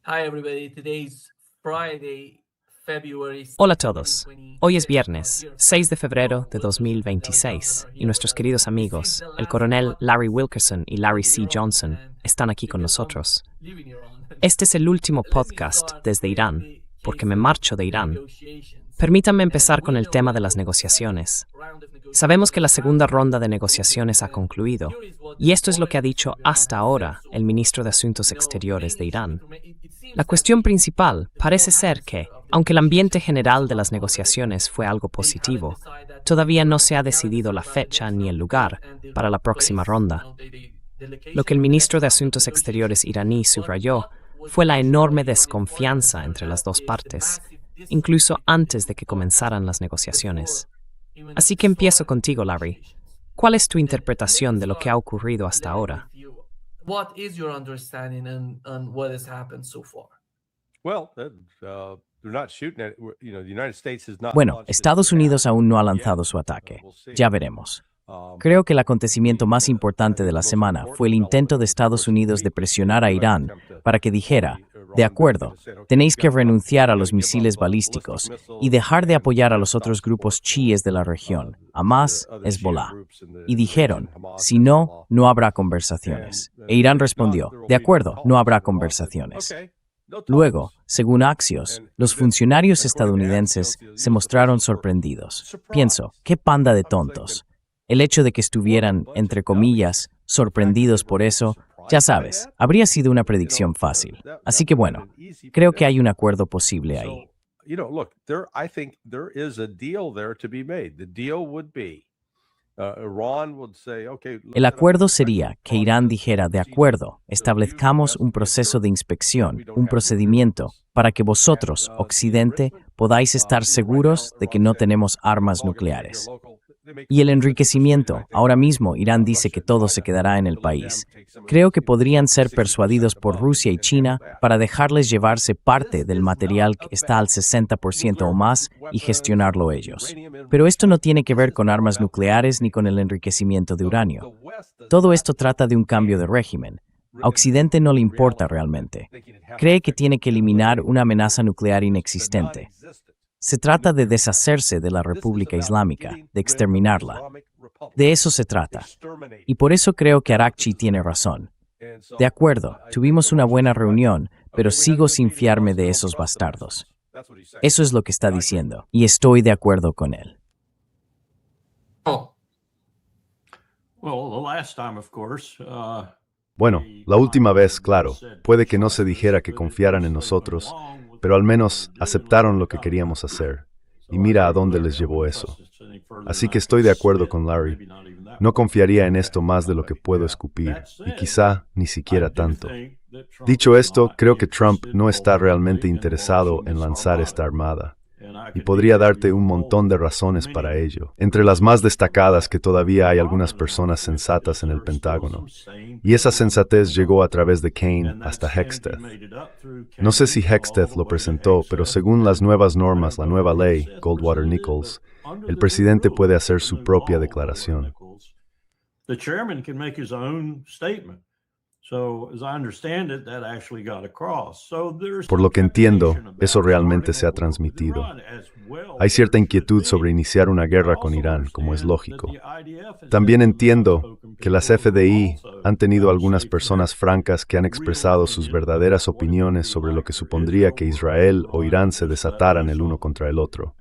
Hi everybody, today's Friday, February Hola a 6, todos. Hoy es 2026. viernes, 6 de febrero de 2026, y nuestros queridos amigos, el coronel Larry Wilkerson y Larry C. Johnson, están aquí con nosotros. Este es el último podcast desde Irán, porque me marcho de Irán. Permítanme empezar con el tema de las negociaciones. Sabemos que la segunda ronda de negociaciones ha concluido, y esto es lo que ha dicho hasta ahora el ministro de Asuntos Exteriores de Irán. La cuestión principal parece ser que, aunque el ambiente general de las negociaciones fue algo positivo, todavía no se ha decidido la fecha ni el lugar para la próxima ronda. Lo que el ministro de Asuntos Exteriores iraní subrayó fue la enorme desconfianza entre las dos partes, incluso antes de que comenzaran las negociaciones. Así que empiezo contigo, Larry. ¿Cuál es tu interpretación de lo que ha ocurrido hasta ahora? What is your understanding on what has happened so far? They're not shooting at, the United States has not Bueno, launched Estados its Unidos attack aún no ha yet. lanzado su ataque. We'll see. Ya veremos. Um, Creo que el acontecimiento más importante de la semana fue el intento de Estados Unidos de presionar a Irán para que dijera, de acuerdo, tenéis que renunciar a los misiles balísticos y dejar de apoyar a los otros grupos chiíes de la región, Hamas, Hezbollah. Y dijeron, si no, no habrá conversaciones. E Irán respondió, de acuerdo, no habrá conversaciones. Luego, según Axios, los funcionarios estadounidenses se mostraron sorprendidos. Pienso, qué panda de tontos. El hecho de que estuvieran, entre comillas, sorprendidos por eso, ya sabes, habría sido una predicción fácil. Así que bueno, creo que hay un acuerdo posible ahí. I think there is a deal there to be made. The deal would be Iran would say, okay. El acuerdo sería que Irán dijera, de acuerdo, establezcamos un proceso de inspección, un procedimiento, para que vosotros, Occidente, podáis estar seguros de que no tenemos armas nucleares. Y el enriquecimiento, ahora mismo Irán dice que todo se quedará en el país. Creo que podrían ser persuadidos por Rusia y China para dejarles llevarse parte del material que está al 60% o más y gestionarlo ellos. Pero esto no tiene que ver con armas nucleares ni con el enriquecimiento de uranio. Todo esto trata de un cambio de régimen. A Occidente no le importa realmente. Cree que tiene que eliminar una amenaza nuclear inexistente. Se trata de deshacerse de la República Islámica, de exterminarla. De eso se trata. Y por eso creo que Arakchi tiene razón. De acuerdo, tuvimos una buena reunión, pero sigo sin fiarme de esos bastardos. Eso es lo que está diciendo, y estoy de acuerdo con él. Bueno, la última vez, claro, puede que no se dijera que confiaran en nosotros, pero al menos aceptaron lo que queríamos hacer. Y mira a dónde les llevó eso. Así que estoy de acuerdo con Larry. No confiaría en esto más de lo que puedo escupir, y quizá ni siquiera tanto. Dicho esto, creo que Trump no está realmente interesado en lanzar esta armada. Y podría darte un montón de razones para ello, entre las más destacadas que todavía hay algunas personas sensatas en el Pentágono. Y esa sensatez llegó a través de Kane hasta Hexteth. No sé si Hexteth lo presentó, pero según las nuevas normas, la nueva ley, Goldwater-Nichols, el presidente puede hacer su propia declaración. Por lo que entiendo, eso realmente se ha transmitido. Hay cierta inquietud sobre iniciar una guerra con Irán, como es lógico. También entiendo que las FDI han tenido algunas personas francas que han expresado sus verdaderas opiniones sobre lo que supondría que Israel o Irán se desataran el uno contra el otro.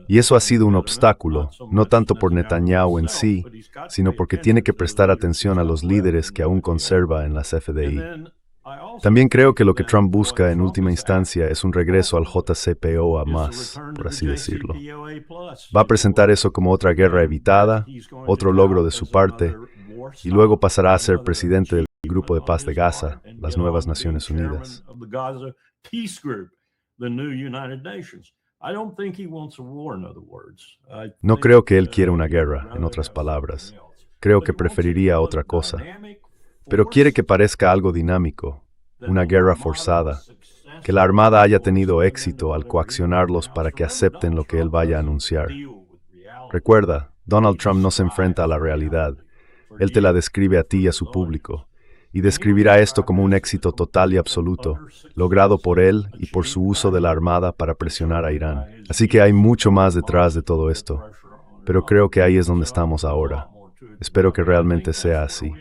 Y eso ha sido un obstáculo, no tanto por Netanyahu en sí, sino porque tiene que prestar atención a los líderes que aún conserva en las FDI. También creo que lo que Trump busca en última instancia es un regreso al JCPOA más, por así decirlo. Va a presentar eso como otra guerra evitada, otro logro de su parte, y luego pasará a ser presidente del Grupo de Paz de Gaza, las nuevas Naciones Unidas. No creo que él quiera una guerra, en otras palabras. Creo que preferiría otra cosa. Pero quiere que parezca algo dinámico, una guerra forzada, que la Armada haya tenido éxito al coaccionarlos para que acepten lo que él vaya a anunciar. Recuerda, Donald Trump no se enfrenta a la realidad, él te la describe a ti y a su público, y describirá esto como un éxito total y absoluto, logrado por él y por su uso de la armada para presionar a Irán. Así que hay mucho más detrás de todo esto, pero creo que ahí es donde estamos ahora. Espero que realmente sea así.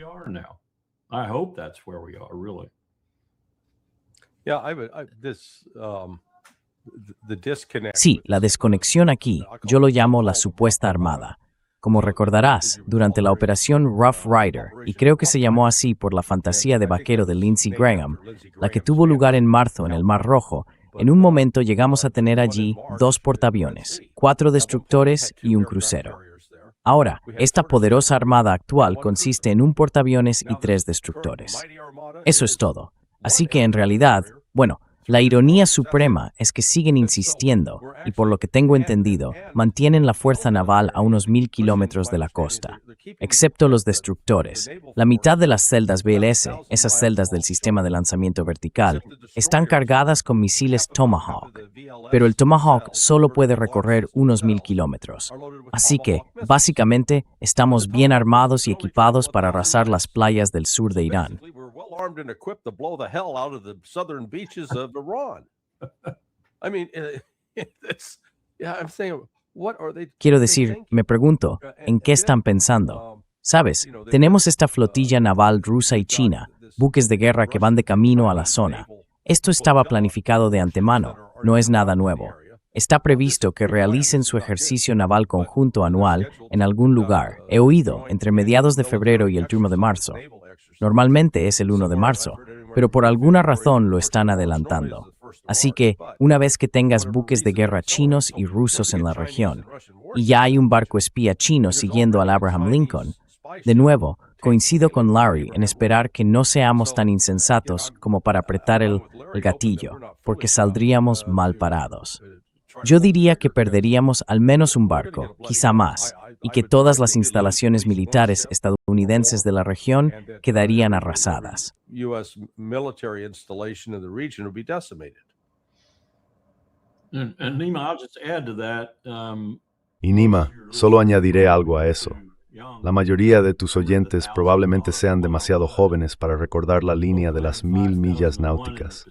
Sí, la desconexión aquí, yo lo llamo la supuesta armada. Como recordarás, durante la operación Rough Rider, y creo que se llamó así por la fantasía de vaquero de Lindsey Graham, la que tuvo lugar en marzo en el Mar Rojo, en un momento llegamos a tener allí 2 portaaviones, 4 destructores y un crucero. Ahora, esta poderosa armada actual consiste en un portaaviones y 3 destructores. Eso es todo. Así que en realidad, bueno, la ironía suprema es que siguen insistiendo, y por lo que tengo entendido, mantienen la fuerza naval a unos 1000 kilómetros de la costa. Excepto los destructores, la mitad de las celdas BLS, esas celdas del sistema de lanzamiento vertical, están cargadas con misiles Tomahawk. Pero el Tomahawk solo puede recorrer unos 1000 kilómetros. Así que, básicamente, estamos bien armados y equipados para arrasar las playas del sur de Irán. Armed and equipped to blow the hell out of the southern beaches of Iran. I mean, I'm saying, what are they? Quiero decir, me pregunto, ¿en qué están pensando? Sabes, tenemos esta flotilla naval rusa y china, buques de guerra que van de camino a la zona. Esto estaba planificado de antemano, no es nada nuevo. Está previsto que realicen su ejercicio naval conjunto anual en algún lugar, he oído, entre mediados de febrero y el 1 de marzo. Normalmente es el 1 de marzo, pero por alguna razón lo están adelantando. Así que, una vez que tengas buques de guerra chinos y rusos en la región, y ya hay un barco espía chino siguiendo al Abraham Lincoln, de nuevo, coincido con Larry en esperar que no seamos tan insensatos como para apretar el gatillo, porque saldríamos mal parados. Yo diría que perderíamos al menos un barco, quizá más, y que todas las instalaciones militares estadounidenses de la región quedarían arrasadas. Y Nima, solo añadiré algo a eso. La mayoría de tus oyentes probablemente sean demasiado jóvenes para recordar la línea de las 1000 millas náuticas.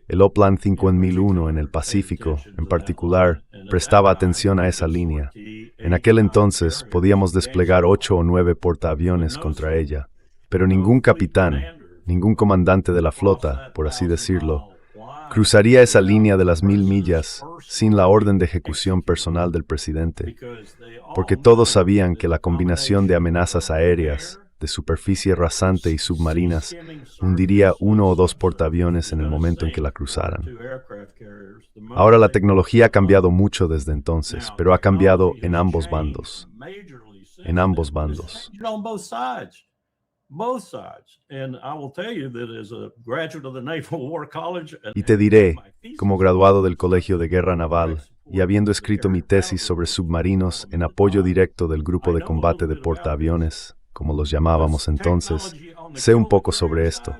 El Opland 5001 en el Pacífico, en particular, prestaba atención a esa línea. En aquel entonces podíamos desplegar 8 o 9 portaaviones contra ella, pero ningún capitán, ningún comandante de la flota, por así decirlo, cruzaría esa línea de las 1000 millas sin la orden de ejecución personal del presidente, porque todos sabían que la combinación de amenazas aéreas, de superficie rasante y submarinas hundiría 1 o 2 portaaviones en el momento en que la cruzaran. Ahora la tecnología ha cambiado mucho desde entonces, pero ha cambiado en ambos bandos. En ambos bandos. Y te diré, como graduado del Colegio de Guerra Naval y habiendo escrito mi tesis sobre submarinos en apoyo directo del Grupo de Combate de Portaaviones, como los llamábamos entonces, sé un poco sobre esto.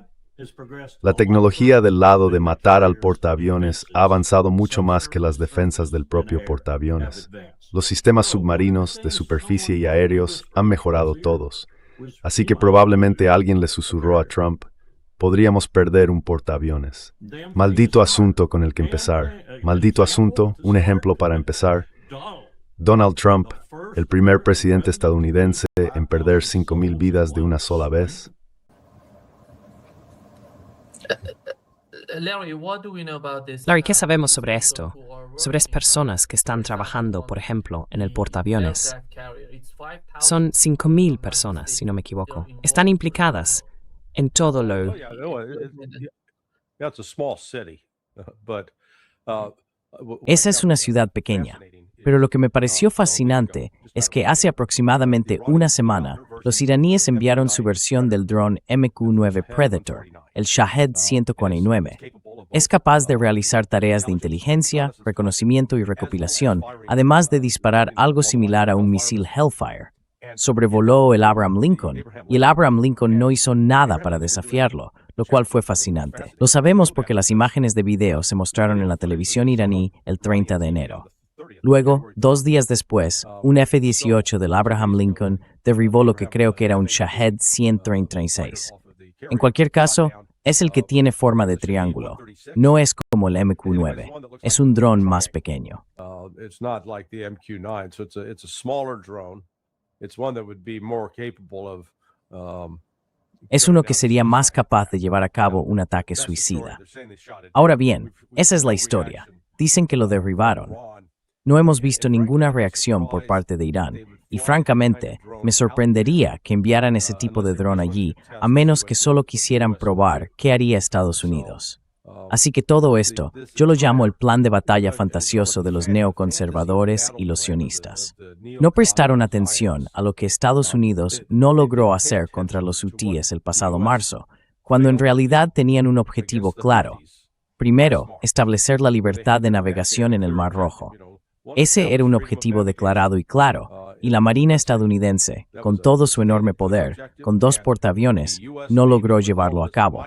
La tecnología del lado de matar al portaaviones ha avanzado mucho más que las defensas del propio portaaviones. Los sistemas submarinos, de superficie y aéreos han mejorado todos. Así que probablemente alguien le susurró a Trump, podríamos perder un portaaviones. Maldito asunto con el que empezar. Maldito asunto, un ejemplo para empezar. Donald Trump, el primer presidente estadounidense en perder 5,000 vidas de una sola vez. Larry, ¿qué sabemos sobre esto? Sobre las personas que están trabajando, por ejemplo, en el portaaviones. Son 5,000 personas, si no me equivoco. Están implicadas en todo lo... Esa es una ciudad pequeña, pero lo que me pareció fascinante es que hace aproximadamente una semana, los iraníes enviaron su versión del dron MQ-9 Predator, el Shahed 149. Es capaz de realizar tareas de inteligencia, reconocimiento y recopilación, además de disparar algo similar a un misil Hellfire. Sobrevoló el Abraham Lincoln, y el Abraham Lincoln no hizo nada para desafiarlo, lo cual fue fascinante. Lo sabemos porque las imágenes de video se mostraron en la televisión iraní el 30 de enero. Luego, 2 días después, un F-18 del Abraham Lincoln derribó lo que creo que era un Shahed 136. En cualquier caso, es el que tiene forma de triángulo. No es como el MQ-9. Es un dron más pequeño. It's not like the MQ-9, so it's a smaller drone. It's one that would be more capable of Es uno que sería más capaz de llevar a cabo un ataque suicida. Ahora bien, esa es la historia. Dicen que lo derribaron. No hemos visto ninguna reacción por parte de Irán, y francamente, me sorprendería que enviaran ese tipo de dron allí, a menos que solo quisieran probar qué haría Estados Unidos. Así que todo esto, yo lo llamo el plan de batalla fantasioso de los neoconservadores y los sionistas. No prestaron atención a lo que Estados Unidos no logró hacer contra los hutíes el pasado marzo, cuando en realidad tenían un objetivo claro. Primero, establecer la libertad de navegación en el Mar Rojo. Ese era un objetivo declarado y claro, y la Marina estadounidense, con todo su enorme poder, con 2 portaaviones, no logró llevarlo a cabo.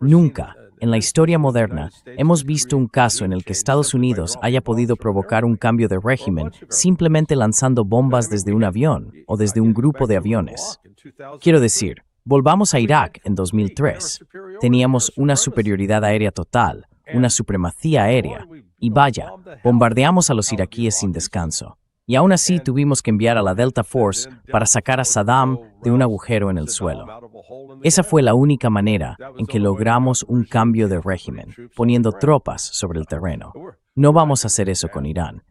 Nunca, en la historia moderna, hemos visto un caso en el que Estados Unidos haya podido provocar un cambio de régimen simplemente lanzando bombas desde un avión o desde un grupo de aviones. Quiero decir, volvamos a Irak en 2003. Teníamos una superioridad aérea total, una supremacía aérea, y vaya, bombardeamos a los iraquíes sin descanso. Y aún así tuvimos que enviar a la Delta Force para sacar a Saddam de un agujero en el suelo. Esa fue la única manera en que logramos un cambio de régimen, poniendo tropas sobre el terreno. No vamos a hacer eso con Irán.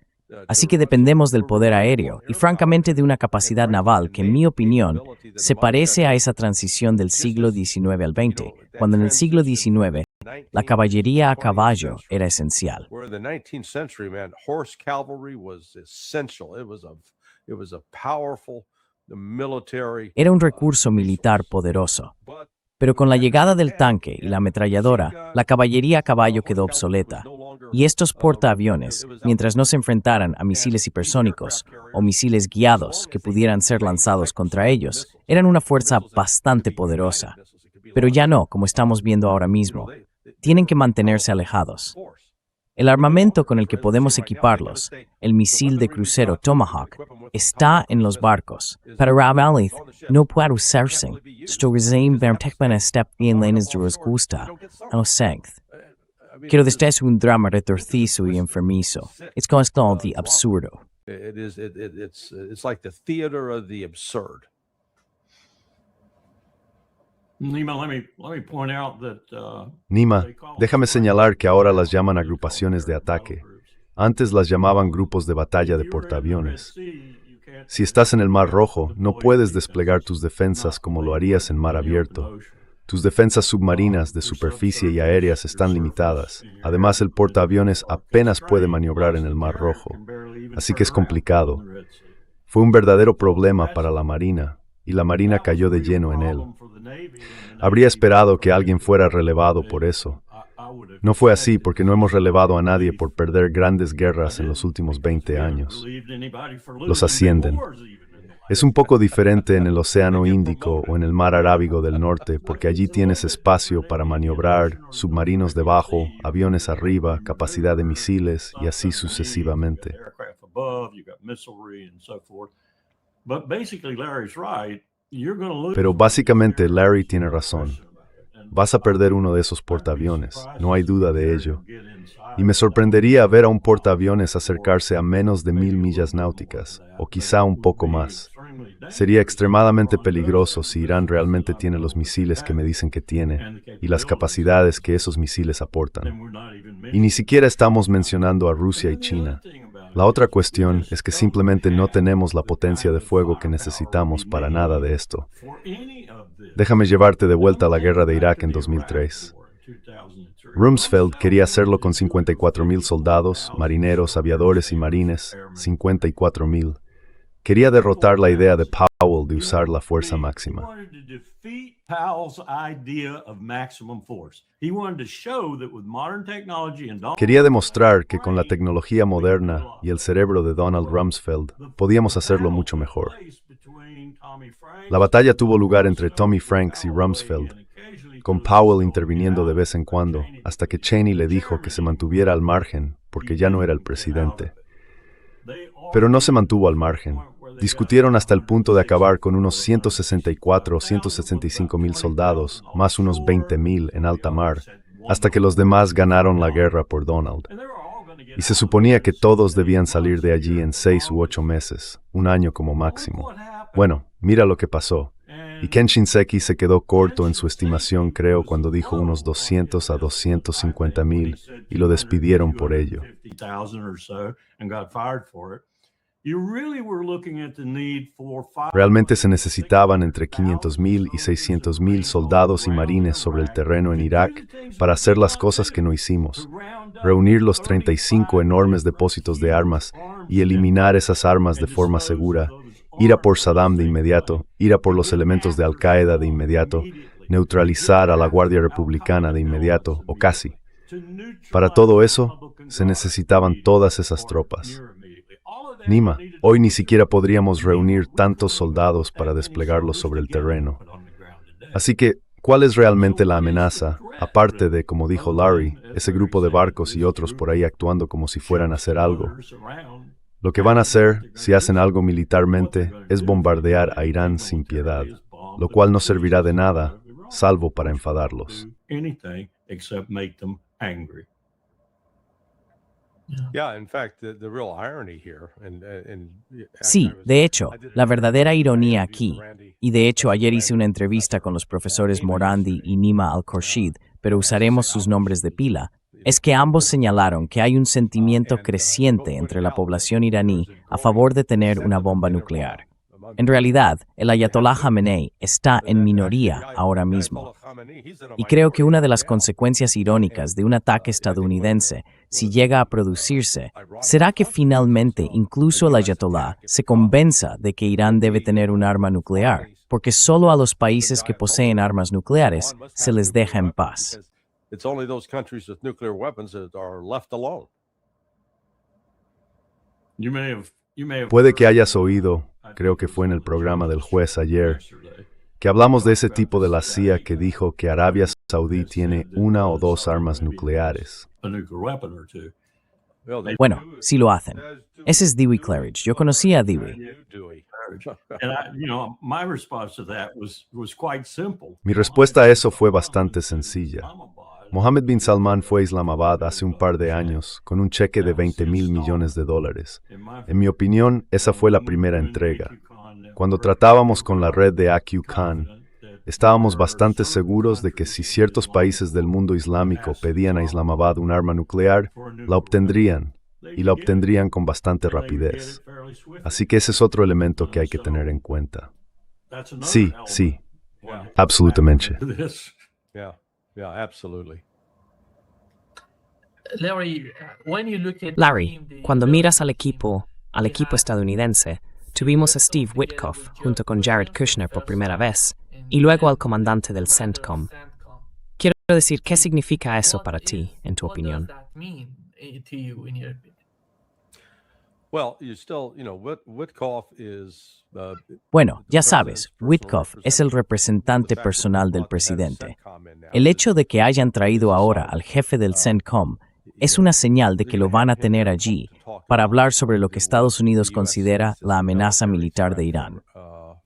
Así que dependemos del poder aéreo y francamente de una capacidad naval que, en mi opinión, se parece a esa transición del siglo XIX al XX, cuando en el siglo XIX la caballería a caballo era esencial. Era un recurso militar poderoso. Pero con la llegada del tanque y la ametralladora, la caballería a caballo quedó obsoleta. Y estos portaaviones, mientras no se enfrentaran a misiles hipersónicos o misiles guiados que pudieran ser lanzados contra ellos, eran una fuerza bastante poderosa. Pero ya no, como estamos viendo ahora mismo. Tienen que mantenerse alejados. El armamento con el que podemos equiparlos, el misil de crucero Tomahawk, está en los barcos. Para Ramalith no puede usarse. Storizem vertekman step bien lenes de los gusta. A los sength. Quiero desde un drama retorcido y enfermizo. Es constante de absurdo. It's like the theater of the absurd. Nima, déjame señalar que ahora las llaman agrupaciones de ataque. Antes las llamaban grupos de batalla de portaaviones. Si estás en el Mar Rojo, no puedes desplegar tus defensas como lo harías en mar abierto. Tus defensas submarinas de superficie y aéreas están limitadas. Además, el portaaviones apenas puede maniobrar en el Mar Rojo. Así que es complicado. Fue un verdadero problema para la Marina, y la Marina cayó de lleno en él. Habría esperado que alguien fuera relevado por eso. No fue así porque no hemos relevado a nadie por perder grandes guerras en los últimos 20 años. Los ascienden. Es un poco diferente en el Océano Índico o en el Mar Arábigo del Norte porque allí tienes espacio para maniobrar, submarinos debajo, aviones arriba, capacidad de misiles y así sucesivamente. Pero básicamente Larry tiene razón. Vas a perder uno de esos portaaviones, no hay duda de ello. Y me sorprendería ver a un portaaviones acercarse a menos de 1000 millas náuticas, o quizá un poco más. Sería extremadamente peligroso si Irán realmente tiene los misiles que me dicen que tiene, y las capacidades que esos misiles aportan. Y ni siquiera estamos mencionando a Rusia y China. La otra cuestión es que simplemente no tenemos la potencia de fuego que necesitamos para nada de esto. Déjame llevarte de vuelta a la guerra de Irak en 2003. Rumsfeld quería hacerlo con 54,000 soldados, marineros, aviadores y marines, 54,000. Quería derrotar la idea de Powell de usar la fuerza máxima. Quería demostrar que con la tecnología moderna y el cerebro de Donald Rumsfeld podíamos hacerlo mucho mejor. La batalla tuvo lugar entre Tommy Franks y Rumsfeld, con Powell interviniendo de vez en cuando, hasta que Cheney le dijo que se mantuviera al margen, porque ya no era el presidente. Pero no se mantuvo al margen. Discutieron hasta el punto de acabar con unos 164 o 165 mil soldados, más unos 20 mil en alta mar, hasta que los demás ganaron la guerra por Donald. Y se suponía que todos debían salir de allí en 6 u 8 meses, un año como máximo. Bueno, mira lo que pasó. Y Ken Shinseki se quedó corto en su estimación, creo, cuando dijo unos 200 a 250 mil, y lo despidieron por ello. Realmente se necesitaban entre 500,000 y 600,000 soldados y marines sobre el terreno en Irak para hacer las cosas que no hicimos. Reunir los 35 enormes depósitos de armas y eliminar esas armas de forma segura, ir a por Saddam de inmediato, ir a por los elementos de Al-Qaeda de inmediato, neutralizar a la Guardia Republicana de inmediato, o casi. Para todo eso, se necesitaban todas esas tropas. Nima, hoy ni siquiera podríamos reunir tantos soldados para desplegarlos sobre el terreno. Así que, ¿cuál es realmente la amenaza, aparte de, como dijo Larry, ese grupo de barcos y otros por ahí actuando como si fueran a hacer algo? Lo que van a hacer, si hacen algo militarmente, es bombardear a Irán sin piedad, lo cual no servirá de nada, salvo para enfadarlos. Sí, de hecho, la verdadera ironía aquí, y de hecho ayer hice una entrevista con los profesores Morandi y Nima Al-Khorshid, pero usaremos sus nombres de pila, es que ambos señalaron que hay un sentimiento creciente entre la población iraní a favor de tener una bomba nuclear. En realidad, el Ayatollah Khamenei está en minoría ahora mismo. Y creo que una de las consecuencias irónicas de un ataque estadounidense, si llega a producirse, será que finalmente incluso el Ayatollah se convenza de que Irán debe tener un arma nuclear, porque solo a los países que poseen armas nucleares se les deja en paz. Puede que hayas oído, creo que fue en el programa del juez ayer, que hablamos de ese tipo de la CIA que dijo que Arabia Saudí tiene 1 o 2 armas nucleares. Bueno, sí lo hacen. Ese es Dewey Claridge. Yo conocí a Dewey. Mi respuesta a eso fue bastante sencilla. Mohammed bin Salman fue a Islamabad hace un par de años con un cheque de $20,000 millones. En mi opinión, esa fue la primera entrega. Cuando tratábamos con la red de AQ Khan, estábamos bastante seguros de que si ciertos países del mundo islámico pedían a Islamabad un arma nuclear, la obtendrían, y la obtendrían con bastante rapidez. Así que ese es otro elemento que hay que tener en cuenta. Sí, absolutamente. Larry, cuando miras al equipo estadounidense, tuvimos a Steve Witkoff junto con Jared Kushner por primera vez, y luego al comandante del CENTCOM. Quiero decir, ¿qué significa eso para ti, en tu opinión? Bueno, ya sabes, Witkoff es el representante personal del presidente. El hecho de que hayan traído ahora al jefe del CENTCOM es una señal de que lo van a tener allí para hablar sobre lo que Estados Unidos considera la amenaza militar de Irán.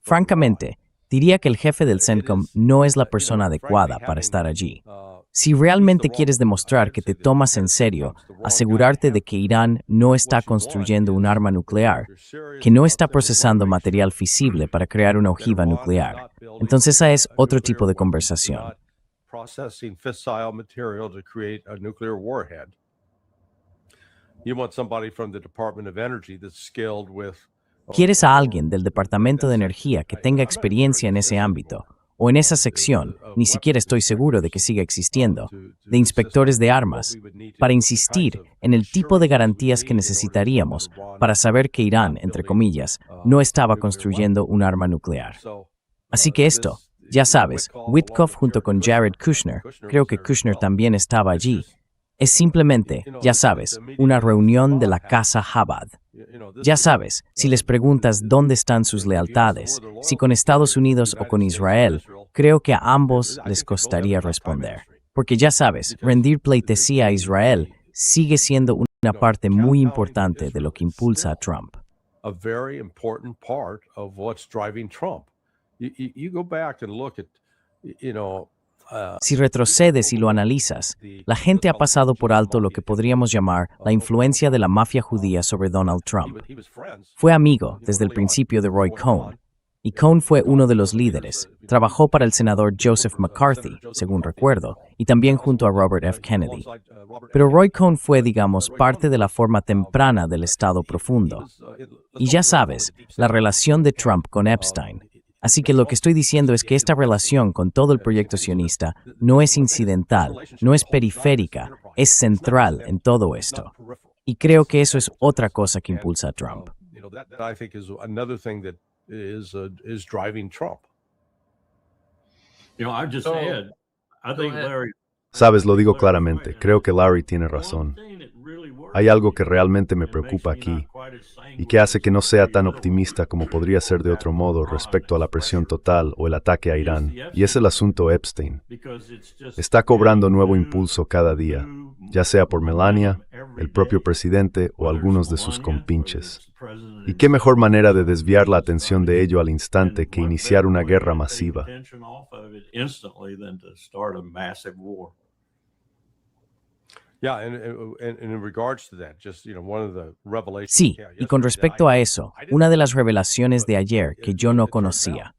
Francamente, diría que el jefe del CENTCOM no es la persona adecuada para estar allí. Si realmente quieres demostrar que te tomas en serio, asegurarte de que Irán no está construyendo un arma nuclear, que no está procesando material fisible para crear una ojiva nuclear, entonces esa es otro tipo de conversación. Quieres a alguien del Departamento de Energía que tenga experiencia en ese ámbito, o en esa sección, ni siquiera estoy seguro de que siga existiendo, de inspectores de armas, para insistir en el tipo de garantías que necesitaríamos para saber que Irán, entre comillas, no estaba construyendo un arma nuclear. Así que esto, ya sabes, Witkoff junto con Jared Kushner, creo que Kushner también estaba allí, es simplemente, ya sabes, una reunión de la Casa Chabad. Ya sabes, si les preguntas dónde están sus lealtades, si con Estados Unidos o con Israel, creo que a ambos les costaría responder. Porque ya sabes, rendir pleitesía a Israel sigue siendo una parte muy importante de lo que impulsa a Trump. A very important part of what's driving Trump. You go back and look at, Si retrocedes y lo analizas, la gente ha pasado por alto lo que podríamos llamar la influencia de la mafia judía sobre Donald Trump. Fue amigo desde el principio de Roy Cohn, y Cohn fue uno de los líderes. Trabajó para el senador Joseph McCarthy, según recuerdo, y también junto a Robert F. Kennedy. Pero Roy Cohn fue, digamos, parte de la forma temprana del Estado profundo. Y ya sabes, la relación de Trump con Epstein. Así que lo que estoy diciendo es que esta relación con todo el proyecto sionista no es incidental, no es periférica, es central en todo esto. Y creo que eso es otra cosa que impulsa a Trump. Is driving Trump. Sabes, lo digo claramente, creo que Larry tiene razón. Hay algo que realmente me preocupa aquí y que hace que no sea tan optimista como podría ser de otro modo respecto a la presión total o el ataque a Irán, y es el asunto Epstein. Está cobrando nuevo impulso cada día, ya sea por Melania, el propio presidente o algunos de sus compinches. ¿Y qué mejor manera de desviar la atención de ello al instante que iniciar una guerra masiva? Sí, y con respecto a eso, una de las revelaciones de ayer que yo no conocía.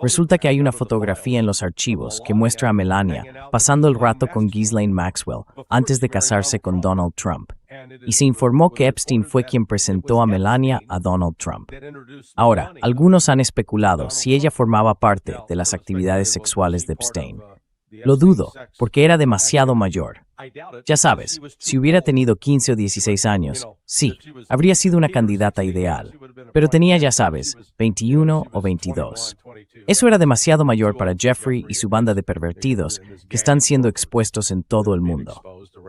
Resulta que hay una fotografía en los archivos que muestra a Melania pasando el rato con Ghislaine Maxwell antes de casarse con Donald Trump. Y se informó que Epstein fue quien presentó a Melania a Donald Trump. Ahora, algunos han especulado si ella formaba parte de las actividades sexuales de Epstein. Lo dudo, porque era demasiado mayor. Ya sabes, si hubiera tenido 15 o 16 años, sí, habría sido una candidata ideal. Pero tenía, ya sabes, 21 o 22. Eso era demasiado mayor para Jeffrey y su banda de pervertidos que están siendo expuestos en todo el mundo.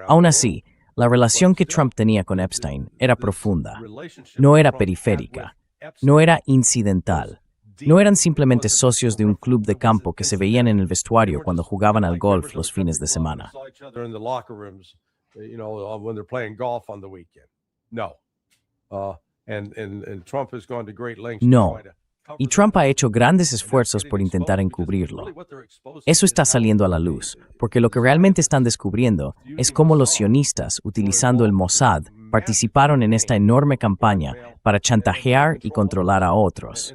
Aún así, la relación que Trump tenía con Epstein era profunda. No era periférica. No era incidental. No eran simplemente socios de un club de campo que se veían en el vestuario cuando jugaban al golf los fines de semana. No. Y Trump ha hecho grandes esfuerzos por intentar encubrirlo. Eso está saliendo a la luz, porque lo que realmente están descubriendo es cómo los sionistas, utilizando el Mossad, participaron en esta enorme campaña para chantajear y controlar a otros.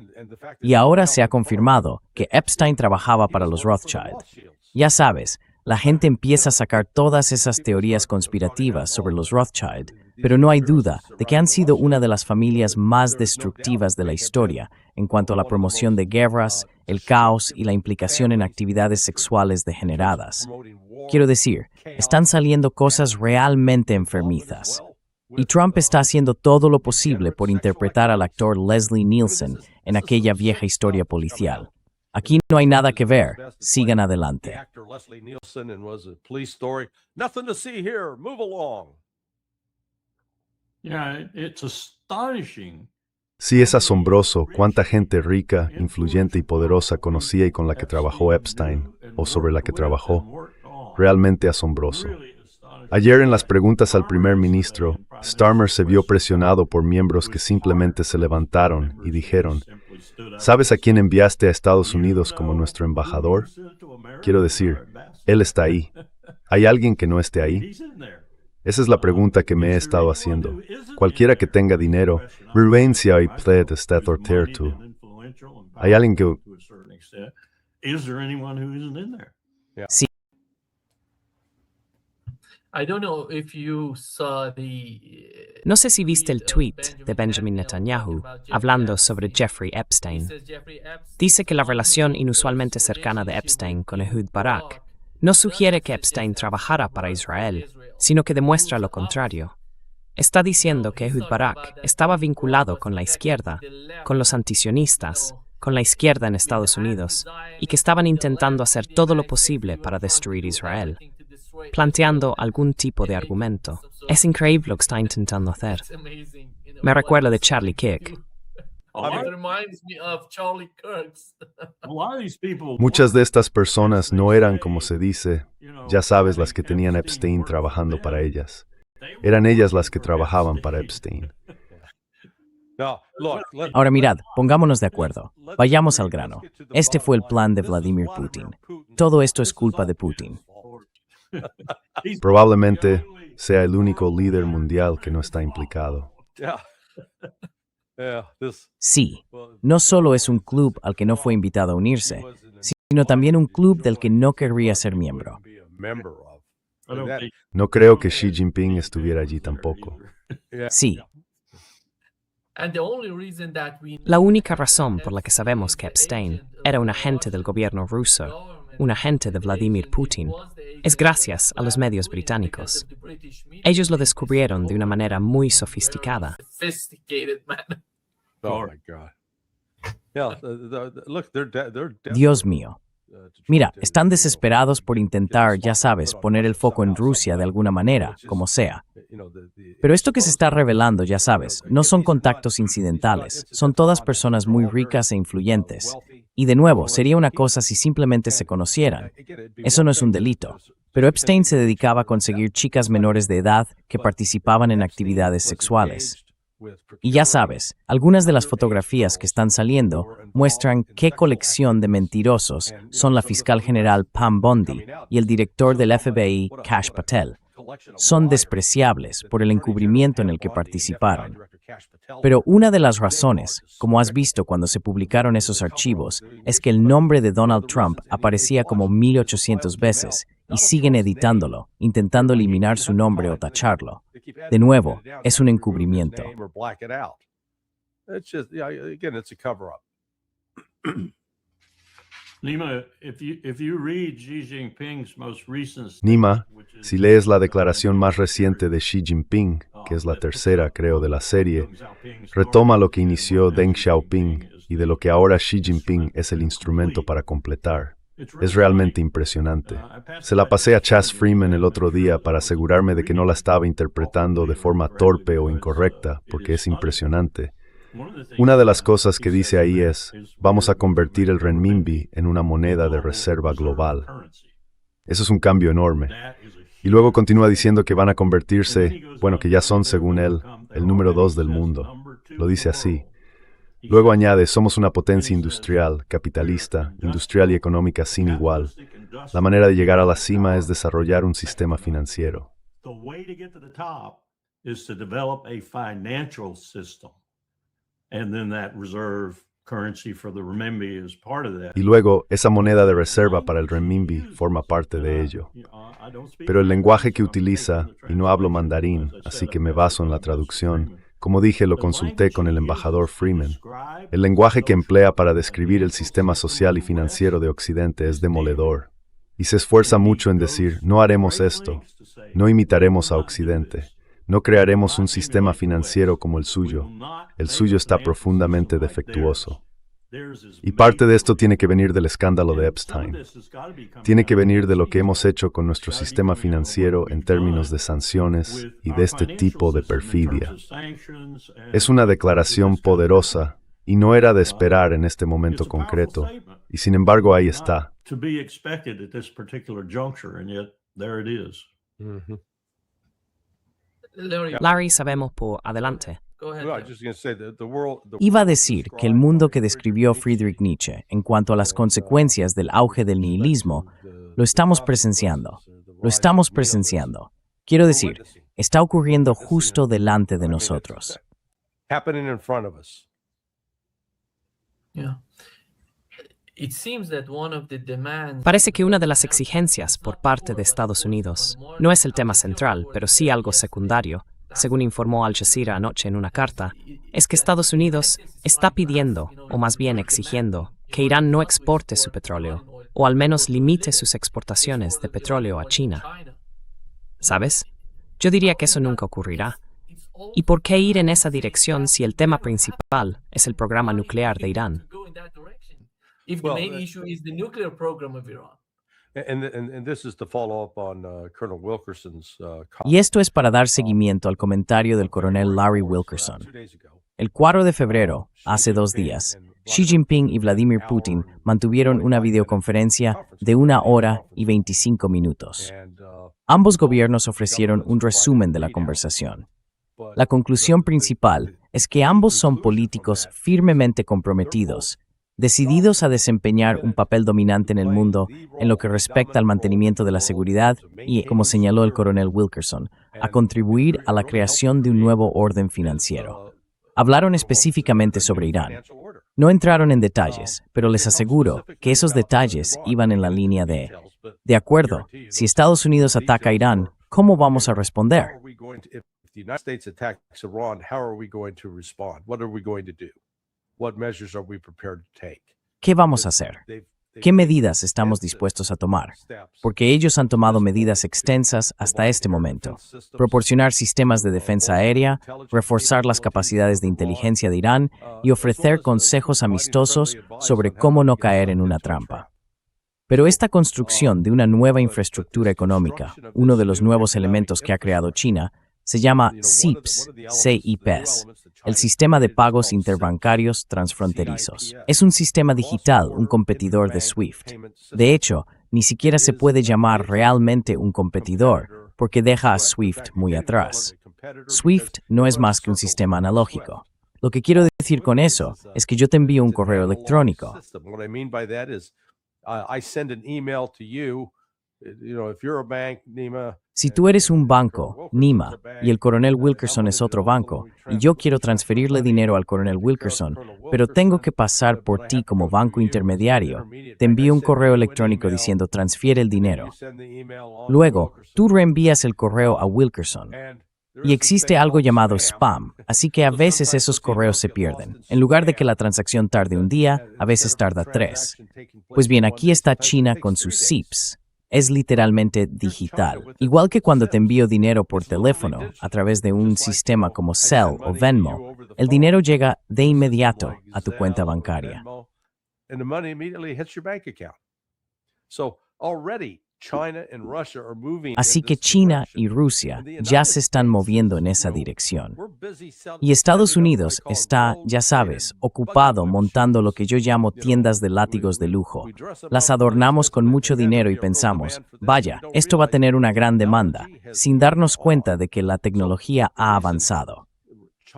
Y ahora se ha confirmado que Epstein trabajaba para los Rothschild. Ya sabes, la gente empieza a sacar todas esas teorías conspirativas sobre los Rothschild, pero no hay duda de que han sido una de las familias más destructivas de la historia en cuanto a la promoción de guerras, el caos y la implicación en actividades sexuales degeneradas. Quiero decir, están saliendo cosas realmente enfermizas. Y Trump está haciendo todo lo posible por interpretar al actor Leslie Nielsen en aquella vieja historia policial. Aquí no hay nada que ver. Sigan adelante. Sí, es asombroso cuánta gente rica, influyente y poderosa conocía y con la que trabajó Epstein, o sobre la que trabajó. Realmente asombroso. Ayer en las preguntas al primer ministro, Starmer se vio presionado por miembros que simplemente se levantaron y dijeron, ¿sabes a quién enviaste a Estados Unidos como nuestro embajador? Quiero decir, él está ahí. ¿Hay alguien que no esté ahí? Esa es la pregunta que me he estado haciendo. Cualquiera que tenga dinero, reverencia y pled estat ortertu. ¿Hay alguien que... Sí. No sé si viste el tweet de Benjamin Netanyahu hablando sobre Jeffrey Epstein. Dice que la relación inusualmente cercana de Epstein con Ehud Barak no sugiere que Epstein trabajara para Israel, sino que demuestra lo contrario. Está diciendo que Ehud Barak estaba vinculado con la izquierda, con los antisionistas, con la izquierda en Estados Unidos, y que estaban intentando hacer todo lo posible para destruir Israel, planteando algún tipo de argumento. Es increíble lo que está intentando hacer. Me recuerda de Charlie Kirk. It reminds me of Charlie Kirk's. Muchas de estas personas no eran, como se dice, ya sabes, las que tenían Epstein trabajando para ellas. Eran ellas las que trabajaban para Epstein. Now, look, Ahora mirad, pongámonos de acuerdo. Vayamos al grano. Este fue el plan de Vladimir Putin. Todo esto es culpa de Putin. Probablemente sea el único líder mundial que no está implicado. yeah. Yeah, this, Sí, no solo es un club al que no fue invitado a unirse, sino también un club del que no querría ser miembro. be a member of. That- No creo que Xi Jinping estuviera allí tampoco. Sí, And the only reason that we La única razón por la que sabemos que Epstein era un agente del gobierno ruso, un agente de Vladimir Putin, es gracias a los medios británicos. Ellos lo descubrieron de una manera muy sofisticada. sophisticated man. oh my God. Yeah, look, they're Dios mío. to try Mira, to- están desesperados por intentar, ya sabes, poner el foco en Rusia de alguna manera, como sea. you know, the Pero esto que se está revelando, ya sabes, no son contactos incidentales, son todas personas muy ricas e influyentes. Y de nuevo, sería una cosa si simplemente se conocieran. Eso no es un delito. Pero Epstein se dedicaba a conseguir chicas menores de edad que participaban en actividades sexuales. Y ya sabes, algunas de las fotografías que están saliendo muestran qué colección de mentirosos son la fiscal general Pam Bondi y el director del FBI, Kash Patel. Son despreciables por el encubrimiento en el que participaron. Pero una de las razones, como has visto cuando se publicaron esos archivos, es que el nombre de Donald Trump aparecía como 1800 veces y siguen editándolo, intentando eliminar su nombre o tacharlo. De nuevo, es un encubrimiento. It's just, yeah, again, it's a cover up. Nima, if you read Xi Jinping's most recent Nima, si lees la declaración más reciente de Xi Jinping, que es la tercera, creo, de la serie, retoma lo que inició Deng Xiaoping y de lo que ahora Xi Jinping es el instrumento para completar. Es realmente impresionante. Se la pasé a Chas Freeman el otro día para asegurarme de que no la estaba interpretando de forma torpe o incorrecta, porque es impresionante. Una de las cosas que dice ahí es, vamos a convertir el renminbi en una moneda de reserva global. Eso es un cambio enorme. Y luego continúa diciendo que van a convertirse, bueno, que ya son, según él, el número 2 del mundo. Lo dice así. Luego añade, somos una potencia industrial, capitalista, industrial y económica sin igual. La manera de llegar a la cima es desarrollar un sistema financiero. The way to get to the top is to develop a financial system. And then that reserve currency for the renminbi is part of that. Y luego, esa moneda de reserva para el renminbi forma parte de ello. Pero el lenguaje que utiliza, y no hablo mandarín, así que me baso en la traducción, como dije, lo consulté con el embajador Freeman. El lenguaje que emplea para describir el sistema social y financiero de Occidente es demoledor. Y se esfuerza mucho en decir, no haremos esto, no imitaremos a Occidente, no crearemos un sistema financiero como el suyo. El suyo está profundamente defectuoso. Y parte de esto tiene que venir del escándalo de Epstein. Tiene que venir de lo que hemos hecho con nuestro sistema financiero en términos de sanciones y de este tipo de perfidia. Es una declaración poderosa y no era de esperar en este momento concreto. Y sin embargo ahí está. To be expected at this particular juncture, and yet there it is. Larry, sabemos por adelante. Go ahead. Well, I Larry. was just going to say that the world. Iba a decir que el mundo que describió Friedrich Nietzsche en cuanto a las consecuencias del auge del nihilismo, lo estamos presenciando. Lo estamos presenciando. Quiero decir, está ocurriendo justo delante de nosotros. Happening in front of us. Yeah. It seems that one of the demands Parece que una de las exigencias por parte de Estados Unidos no es el tema central, pero sí algo secundario, según informó Al Jazeera anoche en una carta, es que Estados Unidos está pidiendo, o más bien exigiendo, que Irán no exporte su petróleo, o al menos limite sus exportaciones de petróleo a China. ¿Sabes? Yo diría que eso nunca ocurrirá. ¿Y por qué ir en esa dirección si el tema principal es el programa nuclear de Irán? If the Well, main issue is the nuclear program of Iran. And this is to follow up on Colonel Wilkerson's Y esto es para dar seguimiento al comentario del coronel Larry Wilkerson. El 4 de febrero, hace 2 días, Xi Jinping y Vladimir Putin mantuvieron una videoconferencia de 1 hora y 25 minutos. Ambos gobiernos ofrecieron un resumen de la conversación. La conclusión principal es que ambos son políticos firmemente comprometidos, decididos a desempeñar un papel dominante en el mundo en lo que respecta al mantenimiento de la seguridad y, como señaló el coronel Wilkerson, a contribuir a la creación de un nuevo orden financiero. Hablaron específicamente sobre Irán. No entraron en detalles, pero les aseguro que esos detalles iban en la línea de acuerdo, si Estados Unidos ataca a Irán, ¿cómo vamos a responder? The United States attacks Iran, how are we going to respond? What are we going to do? What measures are we prepared to take? ¿Qué vamos a hacer? ¿Qué medidas estamos dispuestos a tomar? Porque ellos han tomado medidas extensas hasta este momento. Proporcionar sistemas de defensa aérea, reforzar las capacidades de inteligencia de Irán y ofrecer consejos amistosos sobre cómo no caer en una trampa. Pero esta construcción de una nueva infraestructura económica, uno de los nuevos elementos que ha creado China, se llama CIPS, el Sistema de Pagos Interbancarios Transfronterizos. Es un sistema digital, un competidor de SWIFT. De hecho, ni siquiera se puede llamar realmente un competidor, porque deja a SWIFT muy atrás. SWIFT no es más que un sistema analógico. Lo que quiero decir con eso es que yo te envío un correo electrónico. Si tú eres un banco, Nima, y el coronel Wilkerson es otro banco, y yo quiero transferirle dinero al coronel Wilkerson, pero tengo que pasar por ti como banco intermediario, te envío un correo electrónico diciendo transfiere el dinero. Luego, tú reenvías el correo a Wilkerson. Y existe algo llamado spam, así que a veces esos correos se pierden. En lugar de que la transacción tarde un día, a veces tarda 3. Pues bien, aquí está China con sus CIPS. Es literalmente digital. Igual que cuando te envío dinero por teléfono a través de un sistema como Zelle o Venmo, el dinero llega de inmediato a tu cuenta bancaria. Así que China y Rusia ya se están moviendo en esa dirección. Y Estados Unidos está, ya sabes, ocupado montando lo que yo llamo tiendas de látigos de lujo. Las adornamos con mucho dinero y pensamos, vaya, esto va a tener una gran demanda, sin darnos cuenta de que la tecnología ha avanzado.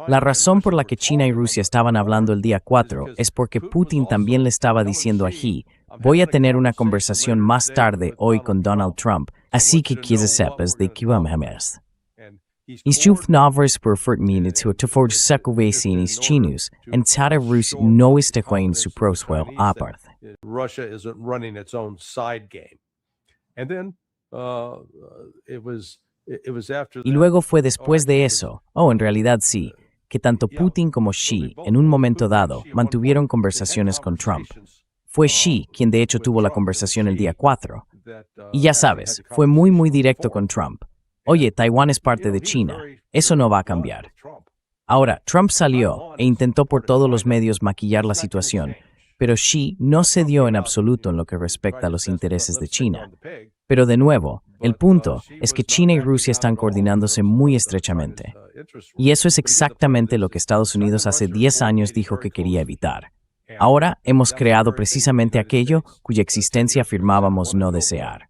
La razón por la que China y Rusia estaban hablando el día 4 es porque Putin también le estaba diciendo a Xi, voy a tener una conversación más tarde hoy con Donald Trump, así que quizás sepas de qué vamos a hablar. Istuf novers perfort minute to forge sakuvesin chinus, and tada Rus no estejuin su proswell aparth. Russia isn't running its own side game. And then it was after Y luego fue después de eso, en realidad sí, que tanto Putin como Xi, en un momento dado, mantuvieron conversaciones con Trump. Fue Xi quien de hecho tuvo la conversación el día 4. Y ya sabes, fue muy directo con Trump. Oye, Taiwán es parte de China. Eso no va a cambiar. Ahora, Trump salió e intentó por todos los medios maquillar la situación, pero Xi no cedió en absoluto en lo que respecta a los intereses de China. Pero de nuevo, el punto es que China y Rusia están coordinándose muy estrechamente. Y eso es exactamente lo que Estados Unidos hace 10 años dijo que quería evitar. Ahora hemos creado precisamente aquello cuya existencia afirmábamos no desear.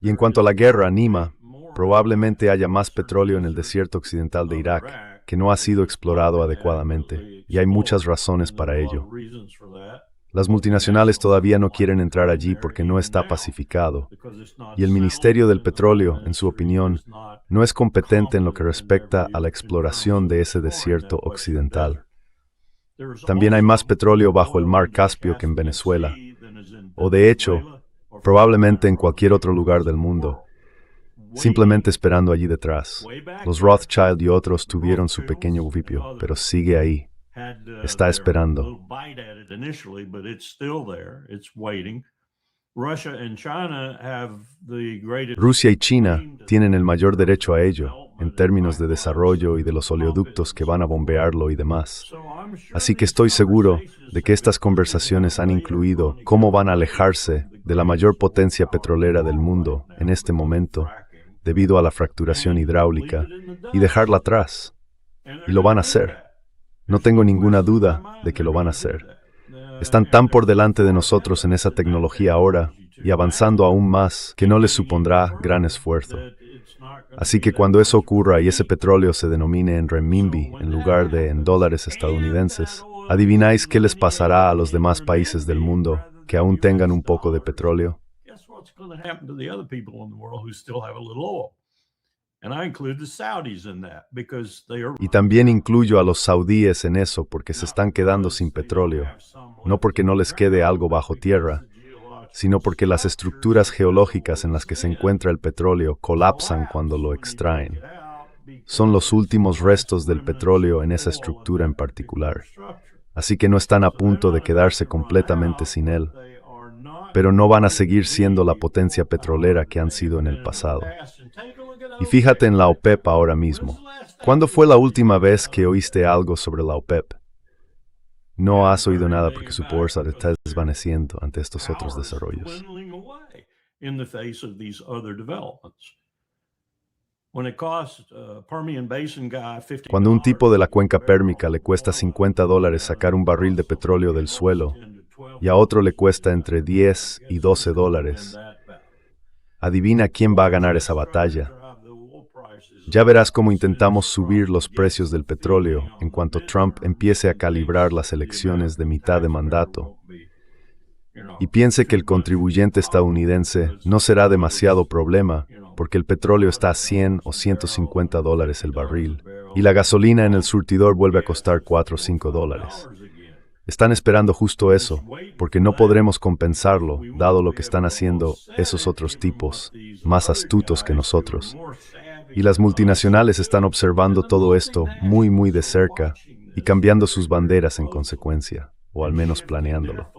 Y en cuanto a la guerra, Nima, probablemente haya más petróleo en el desierto occidental de Irak que no ha sido explorado adecuadamente, y hay muchas razones para ello. Las multinacionales todavía no quieren entrar allí porque no está pacificado, y el Ministerio del Petróleo, en su opinión, no es competente en lo que respecta a la exploración de ese desierto occidental. También hay más petróleo bajo el mar Caspio que en Venezuela, o de hecho, probablemente en cualquier otro lugar del mundo, simplemente esperando allí detrás. Los Rothschild y otros tuvieron su pequeño ripio, pero sigue ahí. Está esperando. Rusia y China tienen el mayor derecho a ello, en términos de desarrollo y de los oleoductos que van a bombearlo y demás. Así que estoy seguro de que estas conversaciones han incluido cómo van a alejarse de la mayor potencia petrolera del mundo en este momento, debido a la fracturación hidráulica, y dejarla atrás. Y lo van a hacer. No tengo ninguna duda de que lo van a hacer. Están tan por delante de nosotros en esa tecnología ahora, y avanzando aún más, que no les supondrá gran esfuerzo. Así que cuando eso ocurra y ese petróleo se denomine en renminbi en lugar de en dólares estadounidenses, ¿adivináis qué les pasará a los demás países del mundo que aún tengan un poco de petróleo? Y también incluyo a los saudíes en eso porque se están quedando sin petróleo, no porque no les quede algo bajo tierra, sino porque las estructuras geológicas en las que se encuentra el petróleo colapsan cuando lo extraen. Son los últimos restos del petróleo en esa estructura en particular. Así que no están a punto de quedarse completamente sin él, pero no van a seguir siendo la potencia petrolera que han sido en el pasado. Y fíjate en la OPEP ahora mismo. ¿Cuándo fue la última vez que oíste algo sobre la OPEP? No has oído nada porque su fuerza está desvaneciendo ante estos otros desarrollos. Cuando un tipo de la cuenca pérmica le cuesta $50 sacar un barril de petróleo del suelo y a otro le cuesta entre $10 y $12, adivina quién va a ganar esa batalla. Ya verás cómo intentamos subir los precios del petróleo en cuanto Trump empiece a calibrar las elecciones de mitad de mandato y piense que el contribuyente estadounidense no será demasiado problema porque el petróleo está a $100 o $150 el barril y la gasolina en el surtidor vuelve a costar $4 o $5. Están esperando justo eso, porque no podremos compensarlo, dado lo que están haciendo esos otros tipos, más astutos que nosotros. Y las multinacionales están observando todo esto muy de cerca y cambiando sus banderas en consecuencia, o al menos planeándolo.